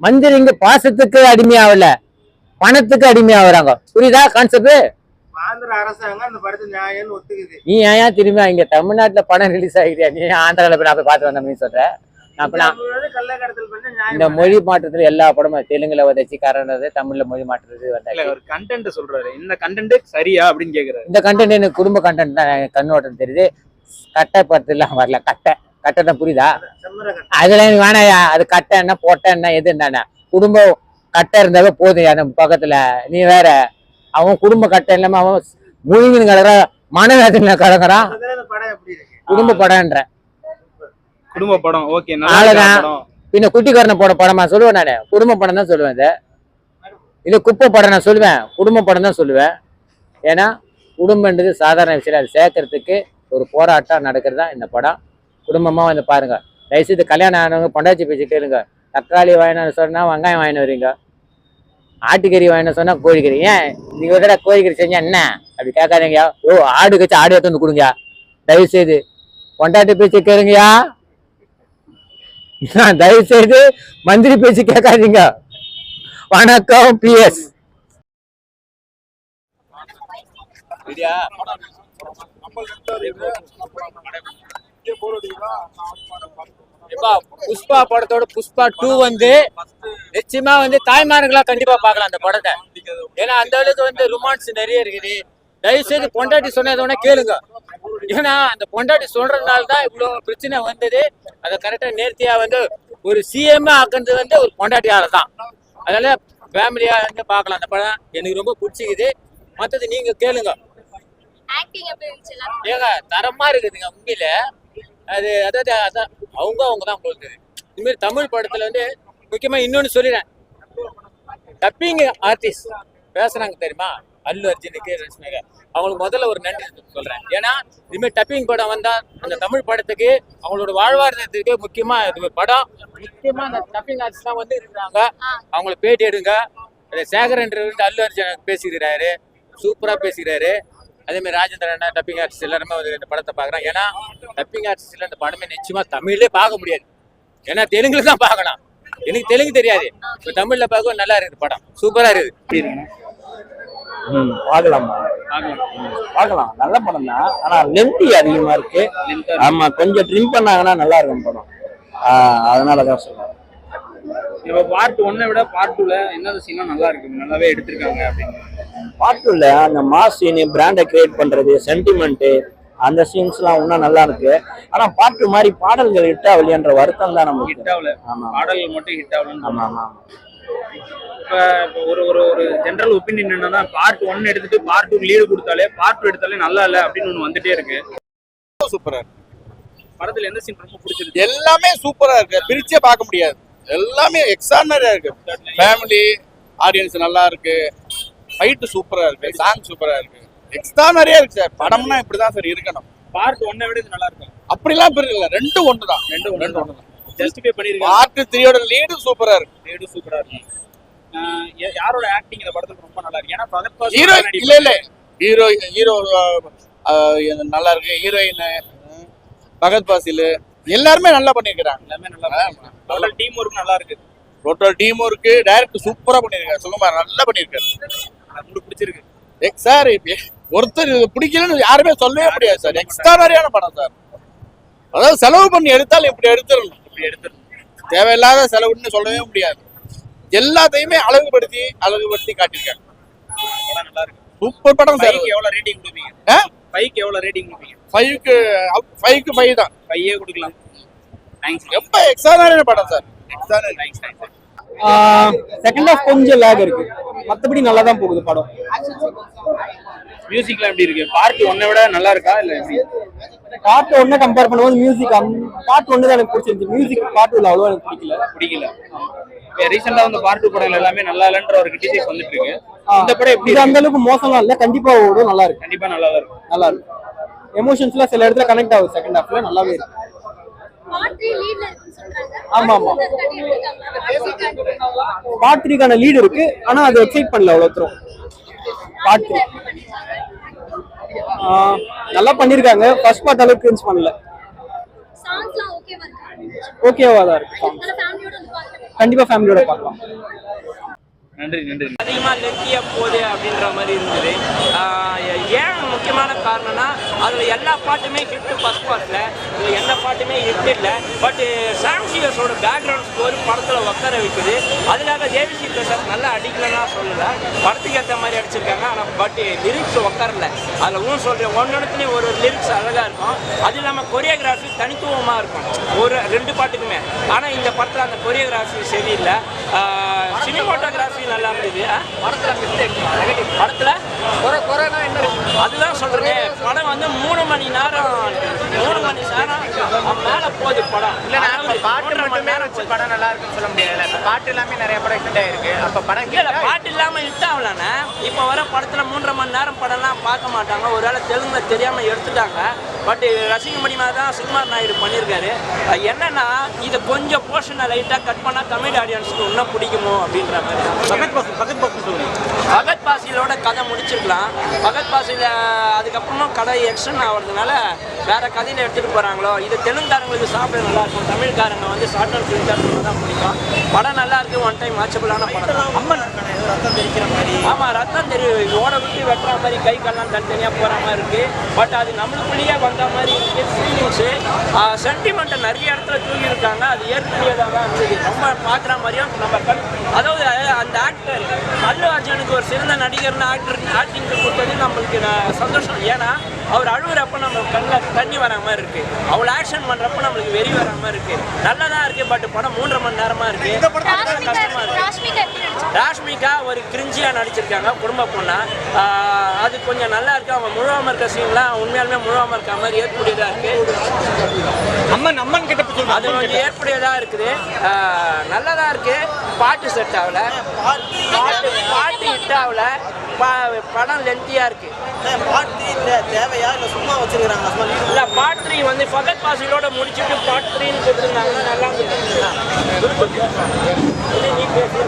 மந்திரிங்க பாசத்துக்கு அடிமையாவல, பணத்துக்கு அடிமையாகிறாங்க. புரியுதா கான்செப்ட்? நீ ஏன் திரும்பி இங்க தமிழ்நாட்டுல படம் ரிலீஸ் ஆகிறியா? நீ ஆந்திரால போய் நான் போய் பார்த்து வந்தேன் சொல்ற. இந்த மொழி மாற்றத்துல எல்லா படமும் தெலுங்குல வதச்சு கன்னடது தமிழ்ல மொழி மாற்றுறது ஒரு கண்டென்ட் சொல்றாரு. இந்த கண்டென்ட் சரியா அப்படின்னு கேக்குறாரு. இந்த கண்டென்ட் எனக்கு குடும்ப கண்டென்ட் தான் கண்ணோட்டம் தெரியுது. கட்டை படத்துல எல்லாம் வரல. கட்டை தான் புரியுதா? அதுல எனக்கு வேணாயா. அது கட்டைன்னா பொட்டைன்னா எது என்னன்னா குடும்பம் கட்டை இருந்தாவே போதும். நம்ம பக்கத்துல நீ வேற அவன் குடும்ப கட்டை இல்லாம அவன் முழுங்கின்னு கிடக்குற மனவேதனை கிடக்குறான். குடும்ப படம்ன்ற குடும்ப படம். ஓகே, பின்ன குட்டிக்காரனை போட படமா சொல்லுவேன் நானு? குடும்ப படம் தான் சொல்லுவேன். இது குப்பை படம் நான் சொல்லுவேன், குடும்ப படம் தான் சொல்லுவேன். ஏன்னா குடும்பன்றது சாதாரண விஷயம். அது சேர்க்கறதுக்கு ஒரு போராட்டம் நடக்கிறது தான் இந்த படம். குடும்பமா வந்து பாருங்க. தயவுசெய்து கல்யாணம் ஆனவங்க பொண்டாச்சி பேச்சு கேளுங்க. தக்காளி வாங்கினு சொன்னா வெங்காயம் வாங்கினு வரீங்க. ஆட்டுக்கறி வாங்கின சொன்னா கோழிக்கறி. ஏன் நீங்க ஒரு தடவை கோழிக்கறி செஞ்சா என்ன அப்படி கேட்காதீங்க. ஓ ஆடு கட்சி ஆடு எடுத்து வந்து கொடுங்க தயவு செய்து. பொண்டாட்டி பேச்சு கேளுங்கயா, தயவு செய்து மந்திரி பேச்சு கேட்காதீங்க. வணக்கம் PS. புஷ்பா படத்தோட புஷ்பா 2 வந்து நிச்சயமா வந்து தாய்மார்களா கண்டிப்பா பார்க்கலாம் அந்த படத்தை. ஏன்னா அந்த அளவுக்கு வந்து ரொமான்ஸ் நிறைய இருக்குது. தயவு செய்து பொண்டாட்டி சொன்னதை கேளுங்க. ஏன்னா அந்த பொண்டாட்டி சொல்றதுனால தான் இவ்வளவு பிரச்சனை வந்தது. அதை கரெக்டா நேர்த்தியா வந்து ஒரு சிஎம் ஆக்குறது வந்து ஒரு பொண்டாட்டியால தான். அதனால ஃபேமிலியா வந்து பார்க்கலாம் அந்த படம். எனக்கு ரொம்ப பிடிச்சிக்குது. மற்றது நீங்க கேளுங்க. ஏங்க தரமா இருக்குதுங்க உண்மையில. அது அதாவது அதான் அவங்க தான் கொடுக்குது. இது மாதிரி தமிழ் படத்துல வந்து முக்கியமா இன்னொன்னு சொல்லிடுறேன். டப்பிங் ஆர்டிஸ்ட் பேசுறாங்க தெரியுமா, அல்லு அர்ஜுனுக்கு, ரஷ்மிகா, அவங்களுக்கு முதல்ல ஒரு நன்றி சொல்றேன். ஏன்னா இதுமாதிரி டப்பிங் படம் வந்தா அந்த தமிழ் படத்துக்கு அவங்களோட வாழ்வாதாரத்துக்கு முக்கியமா இது படம். முக்கியமா அந்த டப்பிங் ஆர்டிஸ்ட் தான் வந்து இருக்கிறாங்க. அவங்கள பேட்டி எடுங்க. சேகரன் அல்லு அர்ஜுன் பேசிக்கிறாரு, சூப்பரா பேசிக்கிறாரு. அதே மாதிரி ராஜேந்திரன் டப்பிங் ஆர்டிஸ்ட் எல்லாருமே இந்த படத்தை பாக்குறாங்க. ஏன்னா டப்பிங் ஆர்டிஸ்ட் இந்த படமே நிச்சயமா தமிழ்லயே பார்க்க முடியாது. ஏன்னா தெலுங்குல தான் பார்க்கணும். எனக்கு தெலுங்கு தெரியாது. இப்ப தமிழ்ல பார்க்க நல்லா இருக்குது படம், சூப்பரா இருக்குது. பார்க்கலாம் நல்ல படம் தான். ஆனா லென்த் அதிகமா இருக்கு. ஆமா கொஞ்சம் ட்ரிம் பண்ணாங்கன்னா நல்லா இருக்கும் படம். அதனாலதான் சொல்றேன். இப்போ பார்ட் 1 விட பார்ட் 2ல என்னது சீன்லாம் நல்லா இருக்கு, நல்லாவே எடுத்திருக்காங்க அப்படின்னு. பார்ட் 2ல அந்த மாஸ் சீன், பிராண்டை கிரியேட் பண்றது, சென்டிமெண்ட், அந்த சீன்ஸ்லாம் இன்னும் நல்லா இருக்கு. ஆனா பார்ட் 2 மாதிரி பாடல்கள் ஹிட் ஆகலையன்ற வருத்தம் தான் நமக்கு. ஹிட் ஆகல, பாடல்கள் மட்டும் ஹிட் ஆகலன்னு. ஆமா ஆமா. இப்போ ஒரு ஒரு ஒரு ஜெனரல் ஒப்பீனியன் என்னன்னா, பார்ட் 1 எடுத்துட்டு பார்ட் 2 லீடு கொடுத்தாலே பார்ட் 2 எடுத்தாலே நல்லா இல்லை அப்படின்னு ஒன்று வந்துட்டே இருக்கு. சூப்பரா இருக்கு. படத்துல எந்த சீன் ரொம்ப பிடிச்சிருக்கு? எல்லாமே சூப்பரா இருக்கு, பிரிச்சே பார்க்க முடியாது. எல்லாமே எக்ஸ்ட்ரானரியா இருக்கு. ஃபேமிலி ஆடியன்ஸ் நல்லா இருக்கு, ஃபைட் சூப்பரா இருக்கு, சாங் சூப்பரா இருக்கு, எக்ஸ்ட்ரானரியா இருக்கு சார். படம்னா இப்படிதான் சார் இருக்கணும். பார்ட் 1 விட இது நல்லா இருக்கும். அப்படிலாம் பிரிக்கல, ரெண்டும் ஒன்று தான். ஜஸ்டிஃபை பண்ணிருக்காங்க. பார்ட் 3யோட லீடு சூப்பரா இருக்கு. யாரோட ஆக்டிங் இந்த படத்துல ரொம்ப நல்லா இருக்கு? ஏன்னா பகத் பாஸ் ஹீரோ இல்ல ஹீரோ நல்லா இருக்கு. ஹீரோயின் பகத் பாசில் எல்லாருமே நல்லா பண்ணிருக்காங்க. எல்லாமே நல்லா இருக்கு. டோட்டல் டீம் ஒர்க் நல்லா இருக்கு. டோட்டல் டீம் ஒர்க்கு, டைரக்டர் சூப்பரா பண்ணிருக்காரு. சுகுமார் நல்லா பண்ணிருக்காரு. உங்களுக்கு பிடிச்சிருக்கு சார்? ஒருத்தர் பிடிக்கலன்னு யாருமே சொல்லவே முடியாது சார். எக்ஸ்ட்ரானரியான படம் சார். அதாவது செலவு பண்ணி எடுத்தாலும் இப்படி எடுத்துடணும். தேவையில்லாத செலவுன்னு சொல்லவே முடியாது. எல்லாத்தையுமே அழகுபடுத்தி காட்டியிருக்காங்க. நல்லா இருக்கு. சூப்பர் படம் சார். எவ்வளவு ரேட்டிங் கொடுப்பீங்க? 5க்கு எவ்வளவு ரேட்டிங் கொடுப்பீங்க? 5க்கு 5 தான். 5 கொடுக்கலாம். தேங்க்ஸ். ரொம்ப எக்ஸ்ட்ரானரியான படம் சார். செகண்ட் ஹாஃப் கொஞ்சம் லேக் இருக்கு, மத்தபடி நல்லா தான் போகுது படம். மியூசிக்லாம் எப்படி இருக்கு? பார்ட் 1 விட நல்லா இருக்கா இல்ல எப்படி? பார்ட் 1 கம்பேர் பண்ணும்போது மியூசிக் பார்ட் 1 தான் எனக்கு பிடிச்சிருந்துச்சு. மியூசிக் பார்ட் 2ல அவ்வளவு எனக்கு பிடிக்கல. ரீசெண்டா வந்து பார்ட் 2 படங்கள் எல்லாமே நல்லா இல்லன்ற ஒரு கிரிட்டிசைஸ் வந்துட்டு இருக்கு. இந்த படம் எப்படி? இது அந்த அளவுக்கு மோசம்லாம் இல்ல, கண்டிப்பா ஓடும், நல்லா இருக்கு. கண்டிப்பா நல்லா தான் இருக்கும். நல்லா இருக்கு. எமோஷன்ஸ்லாம் சில இடத்துல கனெக்ட் ஆகுது. செகண்ட் ஹாஃப்ல நல்லாவே இருக்கு. ஆமா ஆமா. பார்ட் 3க்கான லீடு இருக்கு, ஆனா அது எக்ஸைட் பண்ணல அவ்வளவு தூரம். பார்ட் 3 நல்லா பண்ணிருக்காங்க. ஃபர்ஸ்ட் பார்ட் அளவுக்கு கிரின்ஜ் பண்ணல. ஓகேவா தான் இருக்கு. கண்டிப்பா ஃபேமிலியோட பார்க்கலாம். நன்றி. அதிகமாக லென்த்தியாக போகுது அப்படின்ற மாதிரி இருந்தது. ஏன் முக்கியமான காரணம்னா அதில் எல்லா பாட்டுமே ஹிட்டு. ஃபர்ஸ்ட் பார்ட்டில் இதில் எந்த பாட்டுமே ஹிட் இல்லை. பட் சாம்சியஸோட பேக்ரவுண்ட் ஸ்கோர் படத்தில் உட்கார வைக்குது. அதுக்காக தேவிஸ்ரீ பிரசாத் நல்லா அடிக்கலன்னா சொல்லலை, படத்துக்கு ஏற்ற மாதிரி அடிச்சிருக்காங்க. ஆனால் பட் லிரிக்ஸ் உட்காரல. அதில் சொல்கிறேன், ஒன்றுத்துலேயும் ஒரு லிரிக்ஸ் அழகாக இருக்கும். அது இல்லாமல் கொரியோகிராஃபி தனித்துவமாக இருக்கும் ஒரு 2 பாட்டுக்குமே. ஆனால் இந்த படத்தில் அந்த கொரியோகிராஃபி சரியில்லை. சினிமாட்டோகிராஃபி நல்லா இருந்தது. படத்துல அதுதான் சொல்றேன். படம் வந்து 3 மணி நேரம் மேல போகுது படம். படம் நல்லா இருக்குன்னு சொல்ல முடியாது. பாட்டு எல்லாமே நிறைய படம் ஹிட் ஆயிருக்கு. அப்ப படம் இல்ல பாட்டு இல்லாம ஹிட் ஆகலன்னா இப்ப வர படத்துல 3.5 மணி நேரம் படம்லாம் பார்க்க மாட்டாங்க. ஒருவேளை தெலுங்குல தெரியாம எடுத்துட்டாங்க. பட் ரசிகமணி மாதிரி தான் சுகுமார் நாயுடு பண்ணியிருக்காரு. என்னன்னா இதை கொஞ்சம் போர்ஷனை லைட்டாக கட் பண்ணால் தமிழ் ஆடியன்ஸுக்கு இன்னும் பிடிக்குமோ அப்படின்ற மாதிரி. பகத் பாசிலோட கதை முடிச்சிருக்கலாம். பகத் பாசில அதுக்கப்புறமா கதை எக்ஸ்டன் ஆகிறதுனால வேற கதையில எடுத்துட்டு போறாங்களோ. இது தெலுங்குக்காரங்களுக்கு சாப்பிட நல்லா இருக்கும், தமிழ்காரங்க வந்து ஷார்ட் அண்ட் ஃபிலிம் தான் பிடிக்கும். படம் நல்லா இருக்கு, ஒன் டைம் வாட்சபிளான படம். அம்மன் ரத்தம் தெரிக்கிற மாதிரி. ஆமா, ரத்தம் தெரியும், ஓட விட்டு வெட்டுற மாதிரி, கை கால்லாம் தனித்தனியா போற மாதிரி இருக்கு. பட் அது நம்மளுக்குள்ளேயே வந்த மாதிரி இருக்கு. ஃபீலிங்ஸு சென்டிமெண்ட்டை நிறைய இடத்துல தூங்கி இருக்காங்க. அது ஏற்புடையதாக தான் இருந்தது. ரொம்ப பார்க்குற மாதிரியும் நம்ம அதாவது அந்த ஆக்டர் அல்லு அர்ஜுனுக்கு ஒரு சிறந்த நடிகர்னு ஆக்டிங் கொடுத்தது நம்மளுக்கு சந்தோஷம். ஏன்னா அவர் அழுகுறப்ப நம்ம கண்ணில் தண்ணி வர மாதிரி இருக்கு, அவ்வளோ ஆக்ஷன் பண்றப்ப நம்மளுக்கு வெறி வர மாதிரி இருக்கு. நல்லதா இருக்கு. பட் படம் 3.5 மணி நேரமா இருக்கு, கஷ்டமா இருக்கு. ராஷ்மிகா ஒரு கிரிஞ்சியா நடிச்சிருக்காங்க, குடும்ப பொண்ணா. அது கொஞ்சம் நல்லா இருக்கு. அவங்க முழுவாம இருக்க சீன்லாம் உண்மையாலுமே முழுவாம இருக்க மாதிரி ஏற்புடையதா இருக்கு. அம்மன் கிட்ட அது கொஞ்சம் ஏற்புடையதா இருக்குது, நல்லதா இருக்கு. பாட்டு செட் ஆகல, பாட்டு ஹிட் ஆகல, படம் லென்த்தியா இருக்கு. தேவையா இல்ல சும்மா வச்சிருக்காங்க? இல்ல, பார்ட் 3 வந்து ஃபகத் பாசிலோட முடிச்சிட்டு பார்ட் 3 கொடுத்துருந்தாங்கன்னா நல்லா இருந்துச்சு. நீ பேசு.